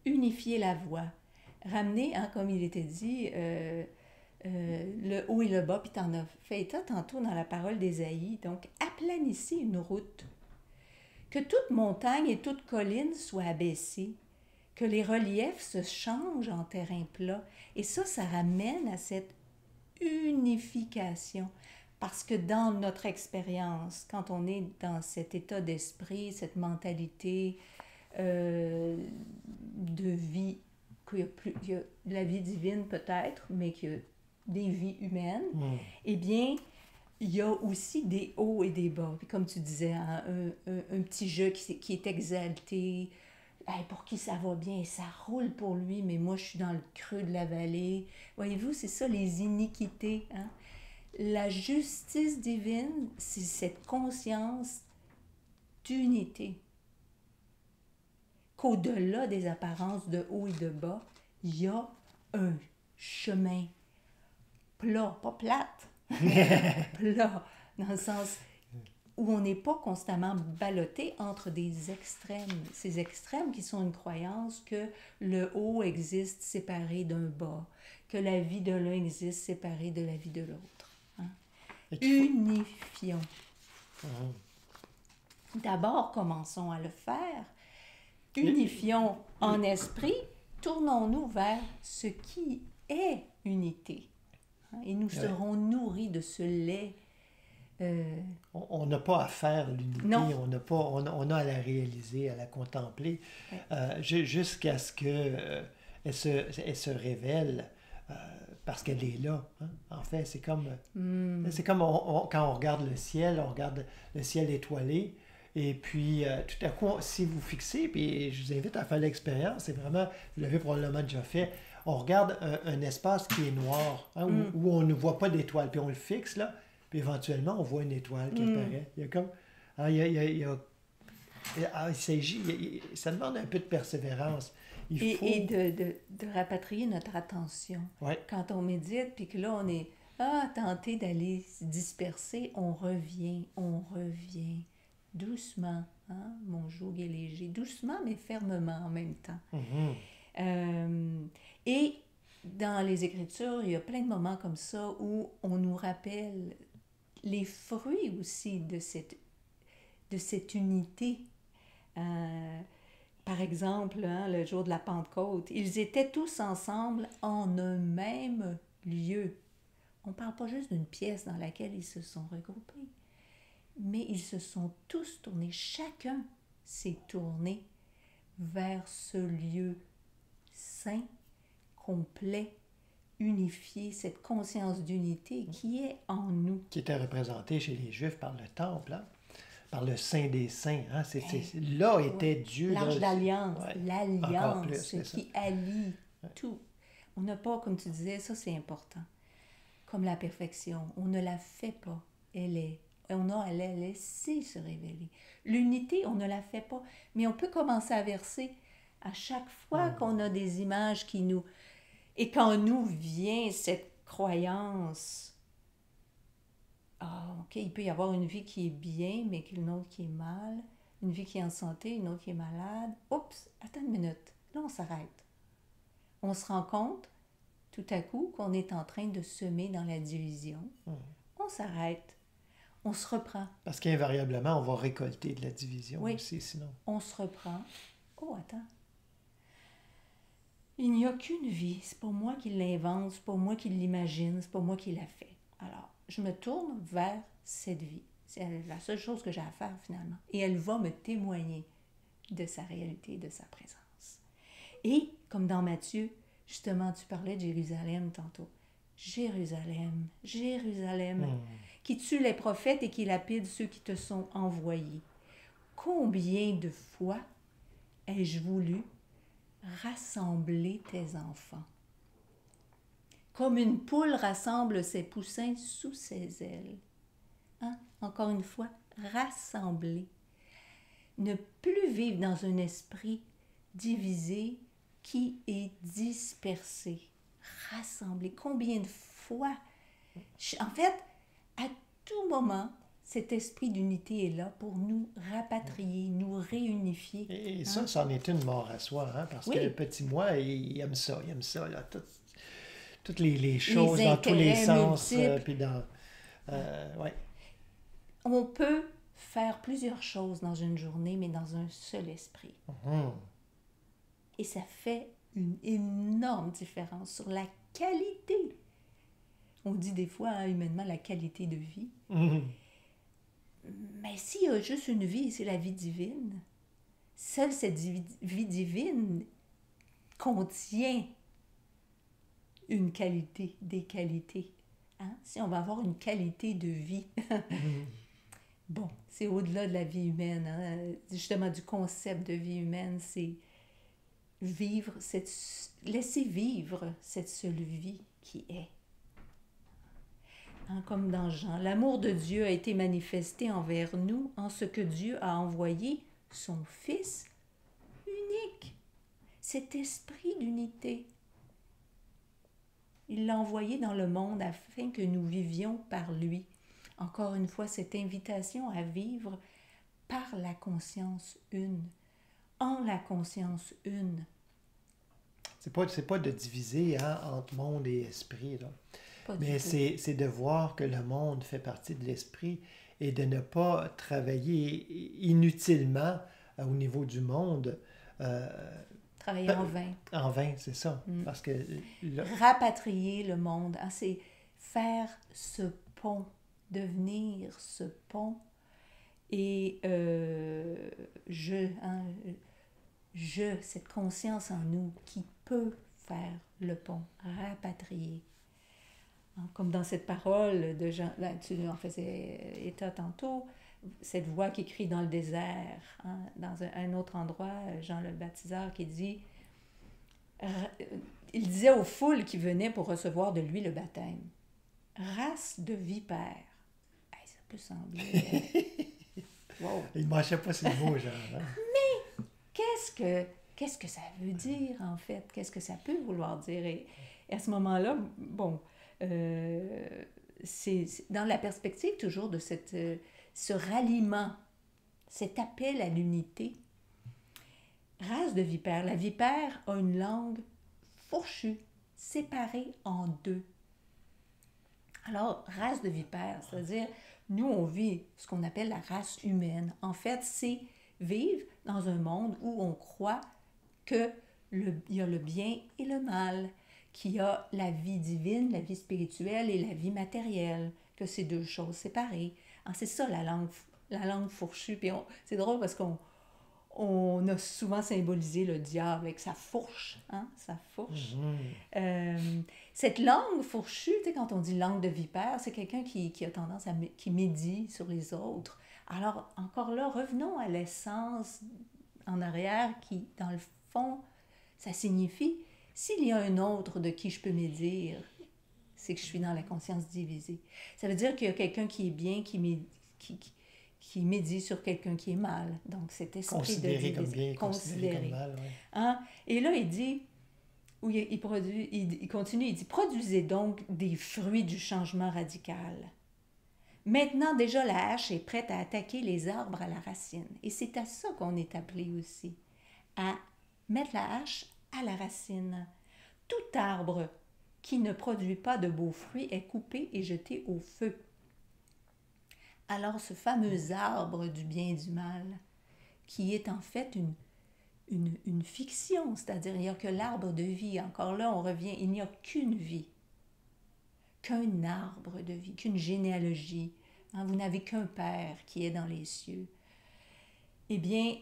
Unifier la voie. Ramener, comme il était dit, le haut et le bas, puis tu en as fait état tantôt dans la parole d'Ésaïe. Donc, aplanissez une route. Que toute montagne et toute colline soient abaissées. Que les reliefs se changent en terrain plat. Et ça ramène à cette unification. Parce que dans notre expérience, quand on est dans cet état d'esprit, cette mentalité de vie, qu'il y a la vie divine peut-être, mais qu'il y a des vies humaines, eh bien, il y a aussi des hauts et des bas. Puis comme tu disais, un petit jeu qui est exalté, pour qui ça va bien, ça roule pour lui, mais moi je suis dans le creux de la vallée. Voyez-vous, c'est ça les iniquités. La justice divine, c'est cette conscience d'unité. Qu'au-delà des apparences de haut et de bas, il y a un chemin plat, pas plate, plat, dans le sens où on n'est pas constamment ballotté entre des extrêmes. Ces extrêmes qui sont une croyance que le haut existe séparé d'un bas, que la vie de l'un existe séparée de la vie de l'autre. Unifions. D'abord, commençons à le faire. Unifions en esprit, tournons-nous vers ce qui est unité. Et nous serons nourris de ce lait. On n'a pas à faire l'unité, on a à la réaliser, à la contempler, jusqu'à ce qu'elle se révèle, parce qu'elle est là. En fait, c'est comme quand on regarde le ciel, on regarde le ciel étoilé, et puis tout à coup, si vous fixez, puis je vous invite à faire l'expérience, c'est vraiment, vous l'avez probablement déjà fait, on regarde un espace qui est noir, où on ne voit pas d'étoiles, puis on le fixe là, puis éventuellement, on voit une étoile qui apparaît. Il y a comme... ça demande un peu de persévérance. Et de rapatrier notre attention. Ouais. Quand on médite, puis que là, on est tenté d'aller se disperser, on revient doucement. Mon joug est léger. Doucement, mais fermement en même temps. Mm-hmm. Et dans les Écritures, il y a plein de moments comme ça où on nous rappelle les fruits aussi de cette unité. Par exemple, hein, le jour de la Pentecôte, ils étaient tous ensemble en un même lieu. On ne parle pas juste d'une pièce dans laquelle ils se sont regroupés, mais ils se sont tous tournés, chacun s'est tourné vers ce lieu saint, complet, unifié, cette conscience d'unité qui est en nous. Qui était représenté chez les Juifs par le temple, hein? Par le Saint des Saints. Hein? Là était Dieu. L'Arche d'Alliance, ouais. l'Alliance qui allie tout. On n'a pas, comme tu disais, ça c'est important. Comme la perfection, on ne la fait pas, elle est. On a à la laisser se révéler. L'unité, on ne la fait pas, mais on peut commencer à verser à chaque fois qu'on a des images qui nous... Et qu'en nous vient cette croyance, OK, il peut y avoir une vie qui est bien, mais une autre qui est mal, une vie qui est en santé, une autre qui est malade. Oups, attends une minute, là on s'arrête. On se rend compte, tout à coup, qu'on est en train de semer dans la division. On s'arrête. On se reprend. Parce qu'invariablement, on va récolter de la division aussi, sinon. On se reprend. Oh, attends. Il n'y a qu'une vie. C'est pas moi qui l'invente, c'est pas moi qui l'imagine, c'est pas moi qui la fait. Alors, je me tourne vers cette vie. C'est la seule chose que j'ai à faire finalement. Et elle va me témoigner de sa réalité, de sa présence. Et, comme dans Matthieu, justement, tu parlais de Jérusalem tantôt. Jérusalem, Jérusalem, qui tue les prophètes et qui lapide ceux qui te sont envoyés. Combien de fois ai-je voulu rassembler tes enfants? Comme une poule rassemble ses poussins sous ses ailes. Hein? Encore une fois, rassembler. Ne plus vivre dans un esprit divisé qui est dispersé. Rassembler. Combien de fois? En fait, à tout moment, cet esprit d'unité est là pour nous rapatrier, nous réunifier. Et ça, c'en est une mort à soi, hein, parce que le petit moi, il aime ça, là, toutes les choses dans tous les sens, puis dans... ouais. On peut faire plusieurs choses dans une journée, mais dans un seul esprit. Et ça fait une énorme différence sur la qualité. On dit des fois, hein, humainement, la qualité de vie. Mais s'il y a juste une vie, c'est la vie divine. Seule cette vie divine contient une qualité, des qualités. Hein? Si on va avoir une qualité de vie. Bon, c'est au-delà de la vie humaine. Hein? Justement, du concept de vie humaine, c'est laisser vivre cette seule vie qui est. Hein, comme dans Jean, l'amour de Dieu a été manifesté envers nous en ce que Dieu a envoyé son Fils unique. Cet esprit d'unité. Il l'a envoyé dans le monde afin que nous vivions par lui. Encore une fois, cette invitation à vivre par la conscience une, en la conscience une. C'est pas de diviser, hein, entre monde et esprit, là. Mais c'est de voir que le monde fait partie de l'esprit et de ne pas travailler inutilement au niveau du monde. Travailler en vain. En vain, c'est ça. Parce que rapatrier le monde, hein, c'est faire ce pont, devenir ce pont. Et cette conscience en nous qui peut faire le pont, rapatrier. Comme dans cette parole de Jean, là, tu en faisais état tantôt, cette voix qui crie dans le désert, hein, dans un autre endroit, Jean le Baptiseur qui dit, il disait aux foules qui venaient pour recevoir de lui le baptême, race de vipères. Hey, ça peut sembler... wow. Il ne mangeait pas ces mots, Jean. Hein? Mais qu'est-ce que ça veut dire, en fait? Qu'est-ce que ça peut vouloir dire? Et à ce moment-là, bon... c'est dans la perspective toujours de ce ralliement, cet appel à l'unité. Race de vipère. La vipère a une langue fourchue. séparés en deux. Alors, race de vipères, c'est-à-dire, nous, on vit ce qu'on appelle la race humaine. En fait, c'est vivre dans un monde où on croit qu'il y a le bien et le mal, qu'il y a la vie divine, la vie spirituelle et la vie matérielle, que c'est deux choses séparées. C'est ça la langue fourchue. Puis c'est drôle parce qu'on a souvent symbolisé le diable avec sa fourche, sa fourche. Cette langue fourchue, tu sais, quand on dit langue de vipère, c'est quelqu'un qui a tendance qui médit sur les autres. Alors, encore là, revenons à l'essence en arrière qui, dans le fond, ça signifie, s'il y a un autre de qui je peux médire, c'est que je suis dans la conscience divisée. Ça veut dire qu'il y a quelqu'un qui est bien, qui médit sur quelqu'un qui est mal. Donc, cet esprit considéré comme bien, considéré comme mal. Ouais. Et là, il dit, il continue, il dit, produisez donc des fruits du changement radical. Maintenant, déjà, la hache est prête à attaquer les arbres à la racine. Et c'est à ça qu'on est appelé aussi, à mettre la hache à la racine. Tout arbre qui ne produit pas de beaux fruits est coupé et jeté au feu. Alors, ce fameux arbre du bien et du mal, qui est en fait une fiction, c'est-à-dire il n'y a que l'arbre de vie. Encore là, on revient, il n'y a qu'une vie, qu'un arbre de vie, qu'une généalogie. Vous n'avez qu'un Père qui est dans les cieux. Eh bien,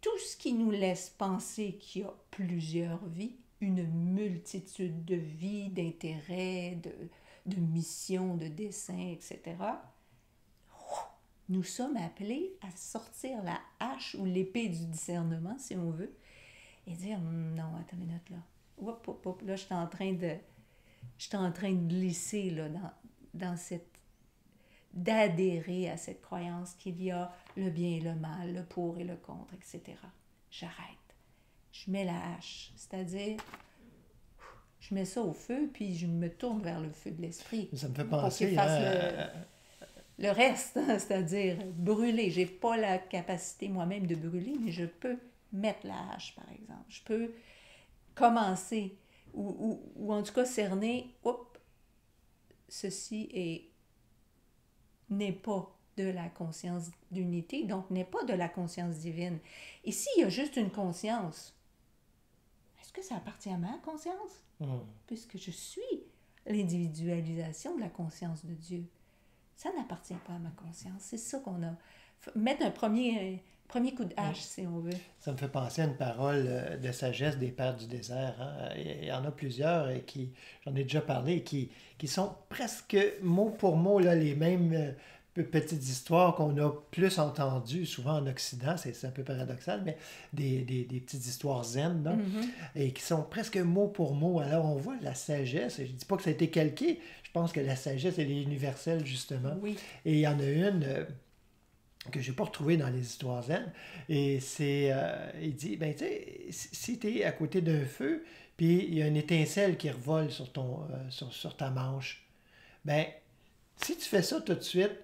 tout ce qui nous laisse penser qu'il y a plusieurs vies, une multitude de vies, d'intérêts, de missions, de desseins, etc., nous sommes appelés à sortir la hache ou l'épée du discernement, si on veut, et dire, non, attends une minute, là. Là, je suis en train de glisser là, dans d'adhérer à cette croyance qu'il y a le bien et le mal, le pour et le contre, etc. J'arrête. Je mets la hache, c'est-à-dire, je mets ça au feu, puis je me tourne vers le feu de l'esprit. Ça me fait penser pour qu'il fasse le reste, c'est-à-dire brûler. Je n'ai pas la capacité moi-même de brûler, mais je peux mettre la hache, par exemple. Je peux commencer, ou en tout cas cerner, ceci n'est pas de la conscience d'unité, donc n'est pas de la conscience divine. Et s'il y a juste une conscience, est-ce que ça appartient à ma conscience? Puisque je suis l'individualisation de la conscience de Dieu. Ça n'appartient pas à ma conscience. C'est ça qu'on a. Mettre un premier coup de hache, si on veut. Ça me fait penser à une parole de sagesse des pères du désert. Il y en a plusieurs qui, j'en ai déjà parlé, qui sont presque mot pour mot là, les mêmes petites histoires qu'on a plus entendues souvent en Occident. C'est un peu paradoxal, mais des petites histoires zen, là, et qui sont presque mot pour mot. Alors, on voit la sagesse. Je ne dis pas que ça a été calqué. Je pense que la sagesse, elle est universelle, justement. Oui. Et il y en a une que je n'ai pas retrouvée dans les histoires zen. Et c'est... il dit, ben tu sais, si tu es à côté d'un feu, puis il y a une étincelle qui revole sur ta manche, ben si tu fais ça tout de suite,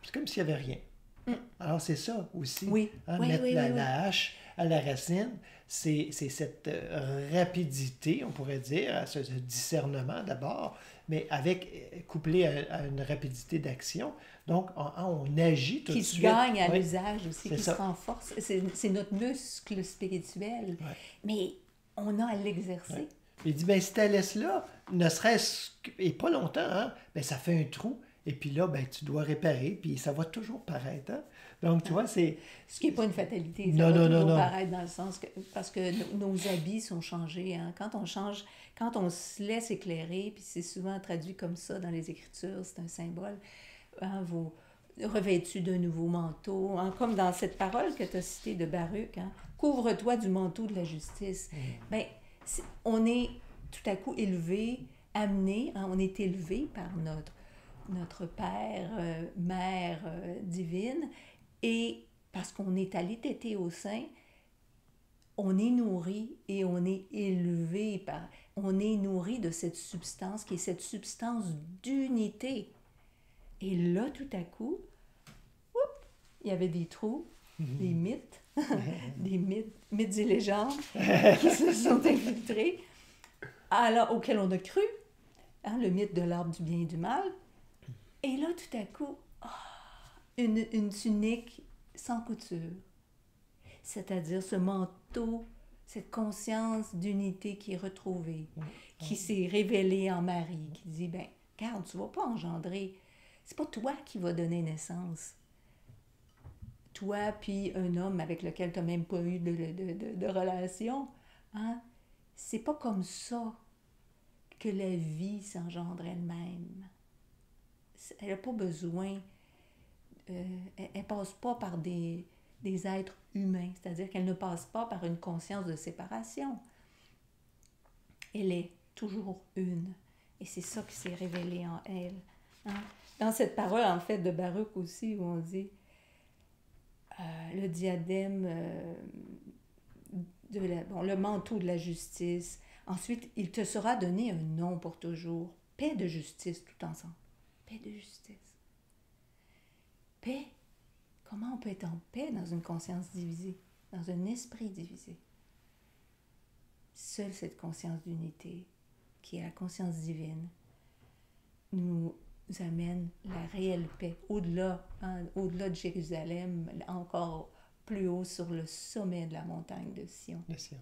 c'est comme s'il n'y avait rien. Alors, c'est ça aussi. Oui. Mettre la hache à la racine, c'est cette rapidité, on pourrait dire, ce discernement d'abord, mais couplé à une rapidité d'action. Donc, on agit tout de suite. Qui se gagne à l'usage aussi, qui se renforce. C'est notre muscle spirituel. Ouais. Mais on a à l'exercer. Ouais. Il dit, ben si tu la laisses là, ne serait-ce et pas longtemps, ben ça fait un trou. Et puis là, ben, tu dois réparer, puis ça va toujours paraître. Donc, tu vois, c'est... Ce qui n'est pas une fatalité. Ça va toujours paraître dans le sens que... Parce que nos habits sont changés. Quand on change, quand on se laisse éclairer, puis c'est souvent traduit comme ça dans les Écritures, c'est un symbole, vous revêtus d'un nouveau manteau, comme dans cette parole que tu as citée de Baruch, couvre-toi du manteau de la justice. Ben, on est tout à coup élevé, amené, on est élevé par notre Père, Mère divine, et parce qu'on est allé téter au sein, on est nourri et on est élevé on est nourri de cette substance qui est cette substance d'unité. Et là, tout à coup, il y avait des trous, des mythes, des mythes et légendes qui se sont infiltrés. alors, auquel on a cru, hein, le mythe de l'arbre du bien et du mal. Et là, tout à coup, une tunique sans couture. C'est-à-dire ce manteau, cette conscience d'unité qui est retrouvée, qui s'est révélée en Marie, qui dit, ben, regarde, tu ne vas pas engendrer. C'est pas toi qui vas donner naissance. Toi, puis un homme avec lequel tu n'as même pas eu de relation. Hein? C'est pas comme ça que la vie s'engendre elle-même. Elle n'a pas besoin, elle ne passe pas par des êtres humains, c'est-à-dire qu'elle ne passe pas par une conscience de séparation. Elle est toujours une. Et c'est ça qui s'est révélé en elle. Hein? Dans cette parole, en fait, de Baruch aussi, où on dit le diadème, le manteau de la justice. Ensuite, il te sera donné un nom pour toujours. Paix de justice, tout ensemble. Paix de justice. Paix. Comment on peut être en paix dans une conscience divisée, dans un esprit divisé? Seule cette conscience d'unité, qui est la conscience divine, nous amène la réelle paix, au-delà, hein, au-delà de Jérusalem, encore plus haut sur le sommet de la montagne de Sion. De Sion,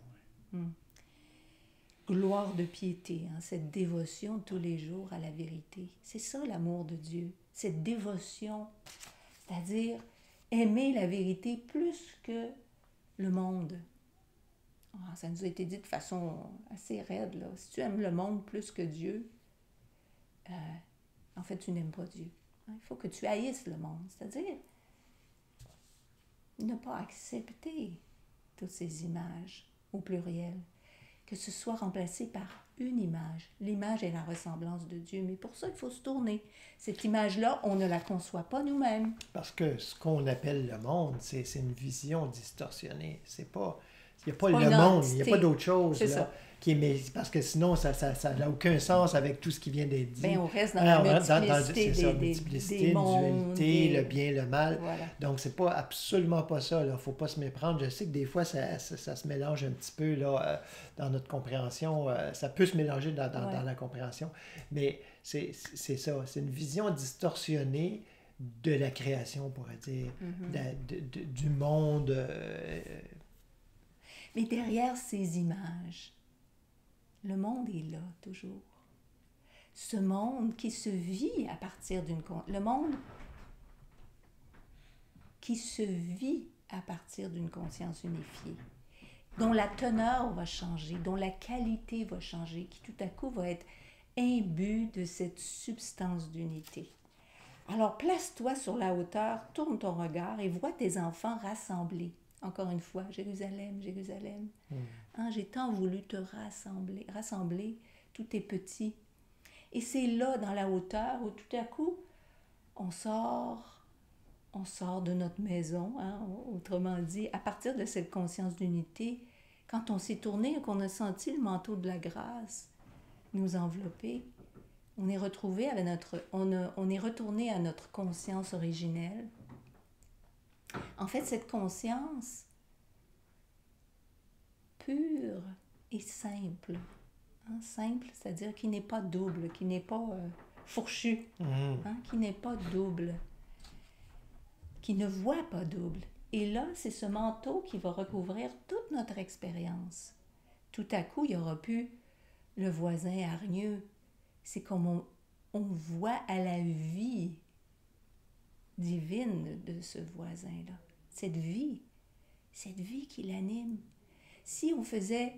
oui. Gloire de piété, hein, cette dévotion tous les jours à la vérité. C'est ça l'amour de Dieu, cette dévotion, c'est-à-dire aimer la vérité plus que le monde. Ça nous a été dit de façon assez raide, là. Si tu aimes le monde plus que Dieu, en fait, tu n'aimes pas Dieu. Il faut que tu haïsses le monde, c'est-à-dire ne pas accepter toutes ces images au pluriel, que ce soit remplacé par une image. L'image est la ressemblance de Dieu, mais pour ça, il faut se tourner. Cette image-là, on ne la conçoit pas nous-mêmes. Parce que ce qu'on appelle le monde, c'est une vision distorsionnée. C'est pas... Il n'y a pas le monde, il n'y a pas d'autre chose. C'est là, ça. Parce que sinon, ça n'a aucun sens avec tout ce qui vient d'être dit. Bien, on reste dans la multiplicité multiplicité, mondes, dualité, le bien, le mal. Voilà. Donc, c'est pas absolument pas ça. Il ne faut pas se méprendre. Je sais que des fois, ça se mélange un petit peu là, dans notre compréhension. Ça peut se mélanger dans la compréhension. Mais c'est ça. C'est une vision distorsionnée de la création, on pourrait dire, du monde. Mais derrière ces images, le monde est là, toujours. Ce monde qui se vit à partir le monde qui se vit à partir d'une conscience unifiée, dont la teneur va changer, dont la qualité va changer, qui tout à coup va être imbue de cette substance d'unité. Alors place-toi sur la hauteur, tourne ton regard et vois tes enfants rassemblés. Encore une fois, Jérusalem, Jérusalem. Hein, j'ai tant voulu te rassembler, tous tes petits. Et c'est là, dans la hauteur, où tout à coup, on sort de notre maison, hein, autrement dit, à partir de cette conscience d'unité, quand on s'est tourné et qu'on a senti le manteau de la grâce nous envelopper, on est retrouvé avec on est retourné à notre conscience originelle. En fait, cette conscience pure et simple, hein, simple, c'est-à-dire qui n'est pas double, qui n'est pas fourchu, hein, qui n'est pas double, qui ne voit pas double. Et là, c'est ce manteau qui va recouvrir toute notre expérience. Tout à coup, il n'y aura plus le voisin hargneux. C'est comme on voit à la vie divine de ce voisin-là. Cette vie qui l'anime. Si on faisait...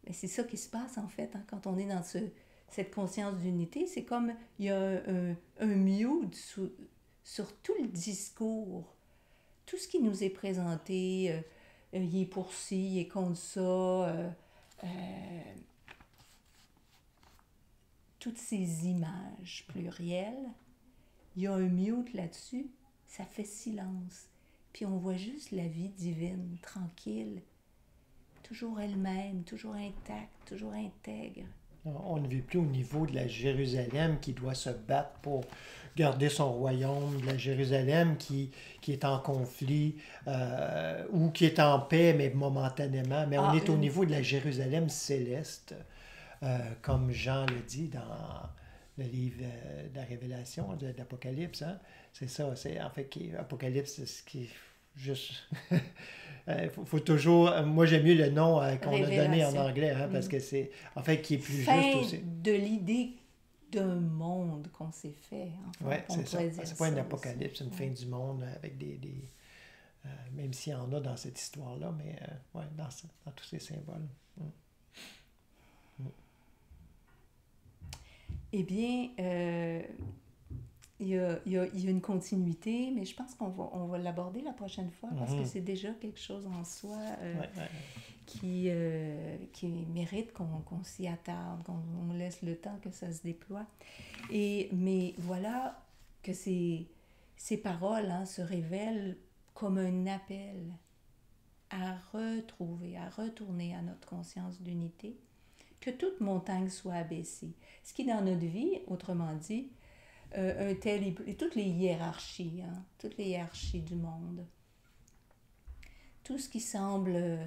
Mais c'est ça qui se passe en fait, hein, quand on est dans cette conscience d'unité, c'est comme il y a un mute sur tout le discours. Tout ce qui nous est présenté, il est pour ci, il est contre ça, toutes ces images plurielles, il y a un mute là-dessus, ça fait silence. Puis on voit juste la vie divine, tranquille, toujours elle-même, toujours intacte, toujours intègre. On ne vit plus au niveau de la Jérusalem qui doit se battre pour garder son royaume, de la Jérusalem qui est en conflit ou qui est en paix, mais momentanément. Mais on est au niveau de la Jérusalem céleste comme Jean le dit dans le livre de la Révélation, de l'Apocalypse. Hein? C'est ça, c'est en fait Apocalypse, c'est ce qui est juste... faut toujours... Moi, j'aime mieux le nom qu'on a donné en anglais, hein, parce que c'est, en fait, qui est plus juste aussi. De l'idée d'un monde qu'on s'est fait. Enfin, oui, c'est ça. C'est pas une apocalypse, c'est une fin du monde avec même s'il y en a dans cette histoire-là, mais dans tous ces symboles. Eh bien, il y a une continuité, mais je pense qu'on va l'aborder la prochaine fois parce que c'est déjà quelque chose en soi qui mérite qu'on s'y attarde, qu'on laisse le temps que ça se déploie. Mais voilà que ces paroles se révèlent comme un appel à retrouver, à retourner à notre conscience d'unité, que toute montagne soit abaissée. Ce qui dans notre vie, autrement dit, toutes les hiérarchies, toutes les hiérarchies du monde, tout ce qui semble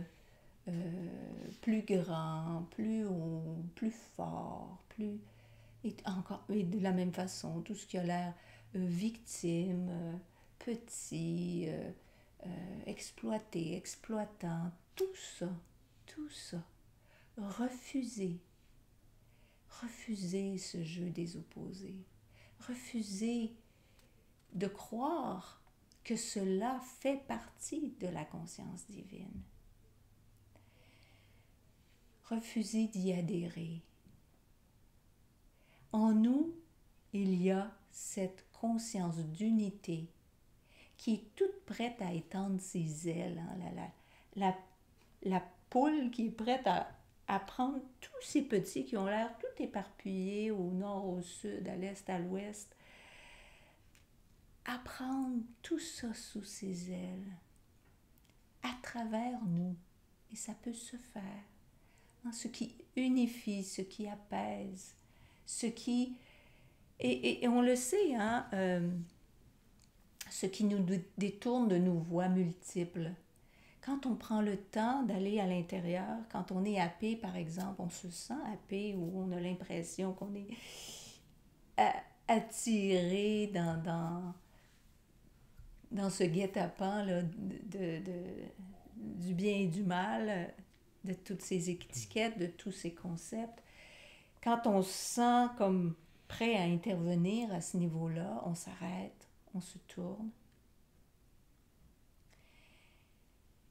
plus grand, plus haut, plus fort, et de la même façon, tout ce qui a l'air victime, petit, exploité, exploitant, tout ça, refuser ce jeu des opposés, refuser de croire que cela fait partie de la conscience divine, refuser d'y adhérer. En nous, il y a cette conscience d'unité qui est toute prête à étendre ses ailes, la poule qui est prête à prendre tous ces petits qui ont l'air tout éparpillés au nord, au sud, à l'est, à l'ouest, à prendre tout ça sous ses ailes, à travers nous. Et ça peut se faire. Ce qui unifie, ce qui apaise, ce qui... Et on le sait, ce qui nous détourne de nos voies multiples. Quand on prend le temps d'aller à l'intérieur, quand on est happé, par exemple, on se sent happé ou on a l'impression qu'on est attiré dans ce guet-apens là, du bien et du mal, de toutes ces étiquettes, de tous ces concepts. Quand on se sent comme prêt à intervenir à ce niveau-là, on s'arrête, on se tourne.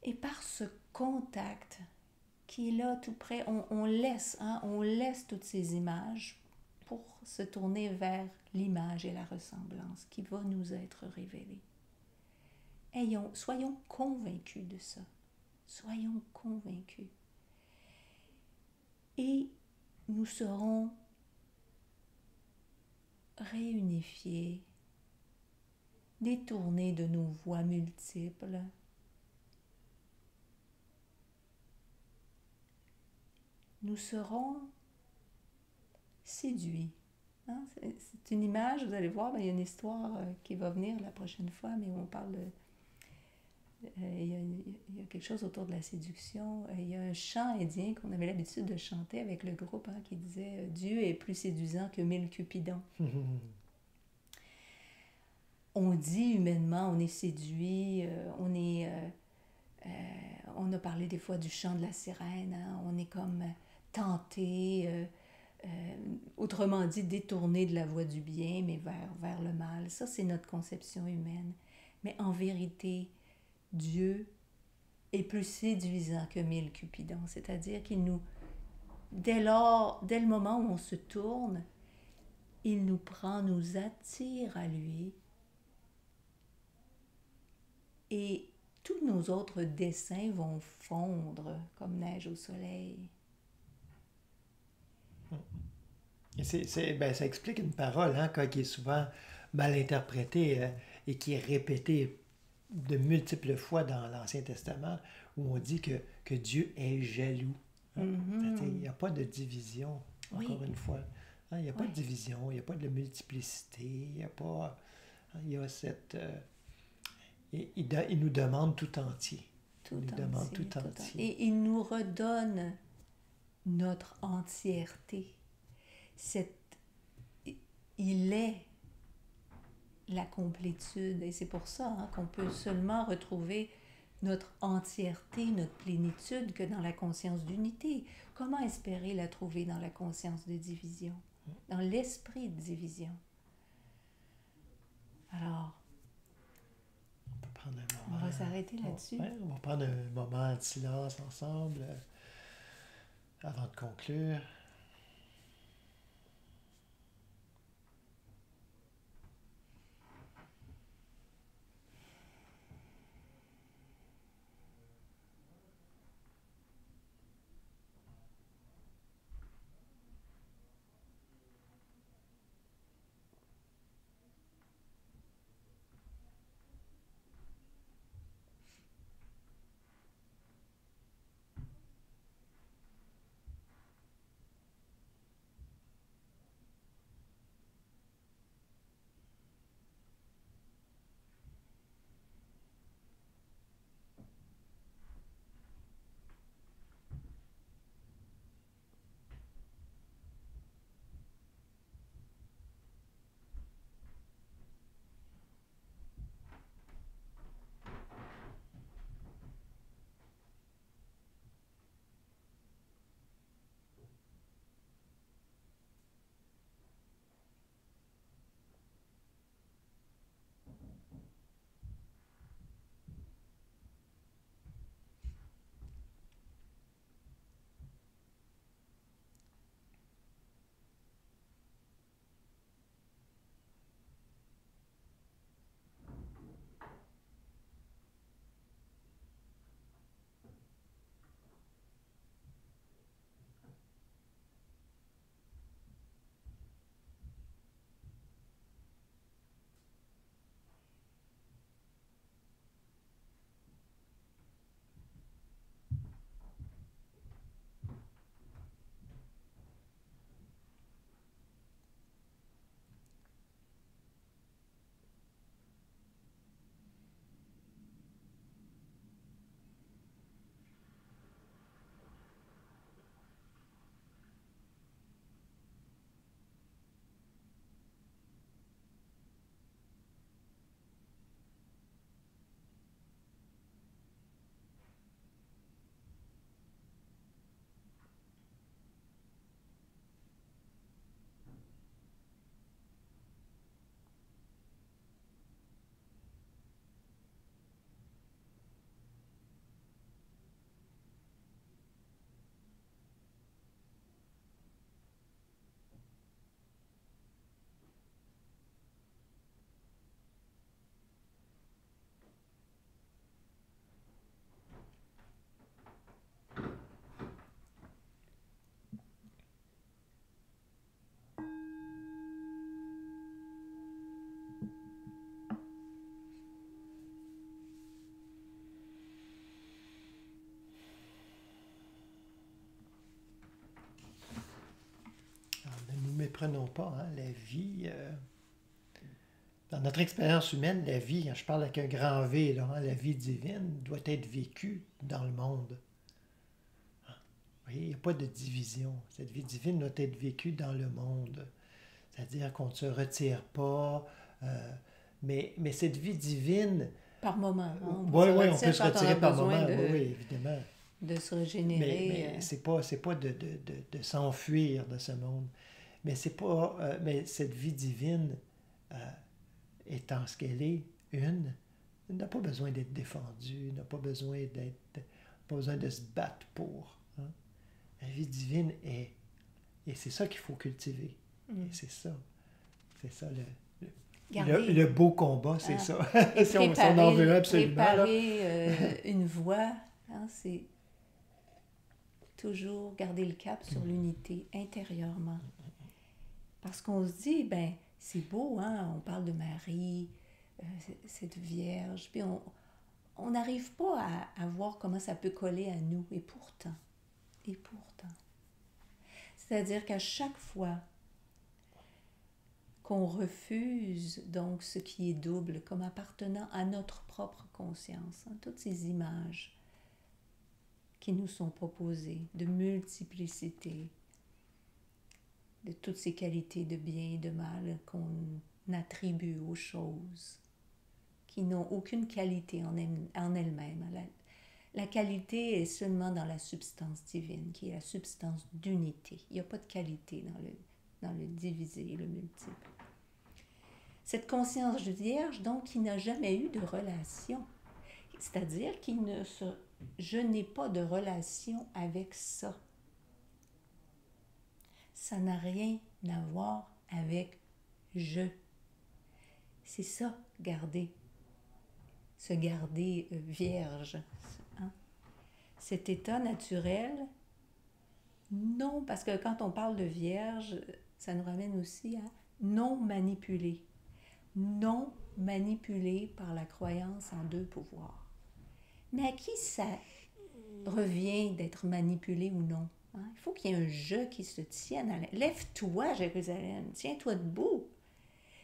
Et par ce contact qui est là tout près, on laisse toutes ces images pour se tourner vers l'image et la ressemblance qui va nous être révélée. Soyons convaincus de ça. Soyons convaincus. Et nous serons réunifiés, détournés de nos voies multiples. Nous serons séduits. C'est une image, vous allez voir, il y a une histoire qui va venir la prochaine fois, mais on parle de... Il y a quelque chose autour de la séduction. Il y a un chant indien qu'on avait l'habitude de chanter avec le groupe qui disait « Dieu est plus séduisant que 1000 cupidons ». On dit humainement, on est séduit, on a parlé des fois du chant de la sirène, on est comme tenté, autrement dit détourné de la voie du bien, mais vers le mal. Ça, c'est notre conception humaine. Mais en vérité, Dieu est plus séduisant que 1000 cupidons, c'est-à-dire qu'il nous, dès le moment où on se tourne, il nous prend, nous attire à lui, et tous nos autres desseins vont fondre comme neige au soleil. Et ça explique une parole qui est souvent mal interprétée et qui est répétée de multiples fois dans l'Ancien Testament, où on dit que Dieu est jaloux. Il n'y a pas de division, encore une fois. Il n'y a pas de division, il n'y a pas de multiplicité, il n'y a pas... Il y a cette... il nous demande tout entier. Et il nous redonne notre entièreté. Il est la complétude. Et c'est pour ça qu'on peut seulement retrouver notre entièreté, notre plénitude que dans la conscience d'unité. Comment espérer la trouver dans la conscience de division, dans l'esprit de division? Alors, On peut prendre un on moment. va s'arrêter là-dessus. Ouais, on va prendre un moment de silence ensemble avant de conclure. Alors, ne nous méprenons pas, la vie, dans notre expérience humaine, la vie, quand je parle avec un grand V, là, la vie divine doit être vécue dans le monde. Vous voyez, il n'y a pas de division. Cette vie divine doit être vécue dans le monde. C'est-à-dire qu'on ne se retire pas, mais cette vie divine... Par moment. Oui, on peut se retirer par moment, oui, évidemment. De se régénérer. Mais c'est pas de s'enfuir de ce monde. Mais c'est pas... mais cette vie divine, étant ce qu'elle est, n'a pas besoin d'être défendue, n'a pas besoin pas besoin de se battre pour. La vie divine est... Et c'est ça qu'il faut cultiver. Et c'est ça le beau combat, c'est ça. Si on en veut absolument. Préparer une voie, c'est toujours garder le cap sur l'unité intérieurement. Parce qu'on se dit, c'est beau, on parle de Marie, cette Vierge, puis on n'arrive pas à voir comment ça peut coller à nous. Et pourtant. C'est-à-dire qu'à chaque fois qu'on refuse donc ce qui est double comme appartenant à notre propre conscience, toutes ces images qui nous sont proposées, de multiplicité, de toutes ces qualités de bien et de mal qu'on attribue aux choses, qui n'ont aucune qualité en elles-mêmes. La qualité est seulement dans la substance divine, qui est la substance d'unité. Il n'y a pas de qualité dans le divisé et le multiple. Cette conscience vierge, donc, qui n'a jamais eu de relation, c'est-à-dire je n'ai pas de relation avec ça. Ça n'a rien à voir avec je. C'est ça, se garder vierge. Hein? Cet état naturel, non, parce que quand on parle de vierge, ça nous ramène aussi à non manipulé. Non manipulé par la croyance en deux pouvoirs. Mais à qui ça revient d'être manipulé ou non? Hein? Il faut qu'il y ait un je qui se tienne. Lève-toi, Jérusalem, tiens-toi debout.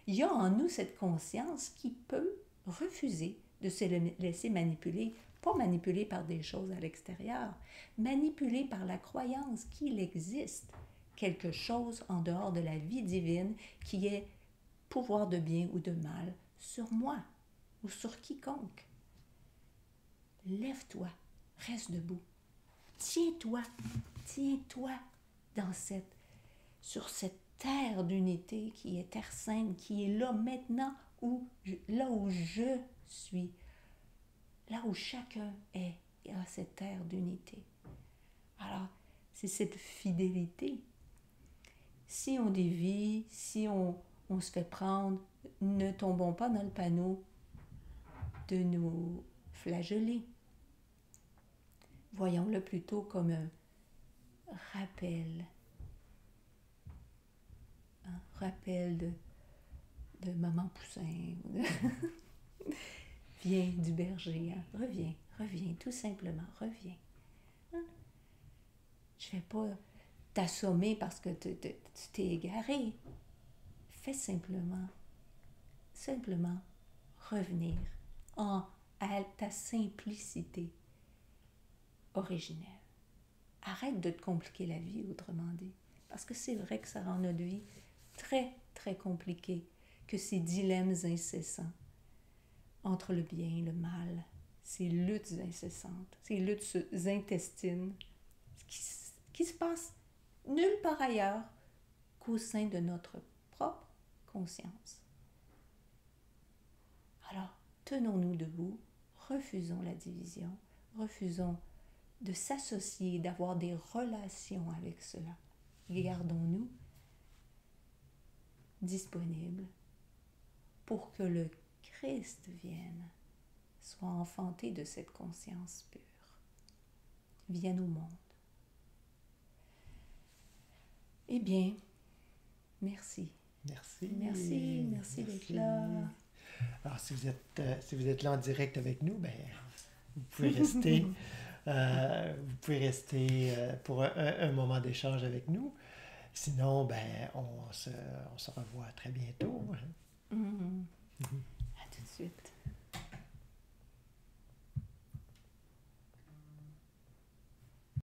Il y a en nous cette conscience qui peut refuser de se laisser manipuler, pas manipuler par des choses à l'extérieur, manipuler par la croyance qu'il existe quelque chose en dehors de la vie divine qui est pouvoir de bien ou de mal sur moi ou sur quiconque. Lève-toi, reste debout, tiens-toi sur cette terre d'unité qui est Terre Sainte, qui est là maintenant, là où je suis, là où chacun est, il y a cette terre d'unité. Alors, c'est cette fidélité. Si on dévie, si on se fait prendre, ne tombons pas dans le panneau de nous flageller. Voyons-le plutôt comme un rappel. Un rappel de maman Poussin. Viens du berger. Hein? Reviens, tout simplement, reviens. Hein? Je ne vais pas t'assommer parce que tu t'es égaré. Fais simplement revenir à ta simplicité originelle. Arrête de te compliquer la vie, autrement dit. Parce que c'est vrai que ça rend notre vie très, très compliquée, que ces dilemmes incessants entre le bien et le mal, ces luttes incessantes, ces luttes intestines, qui se passent nulle part ailleurs qu'au sein de notre propre conscience. Alors, tenons-nous debout, refusons la division, refusons de s'associer, d'avoir des relations avec cela. Gardons-nous disponibles pour que le Christ vienne, soit enfanté de cette conscience pure, vienne au monde. Eh bien, merci. Merci d'être là. Alors, si vous êtes là en direct avec nous, ben, vous pouvez rester. Vous pouvez rester pour un moment d'échange avec nous. Sinon, ben, on se revoit très bientôt. À tout de suite.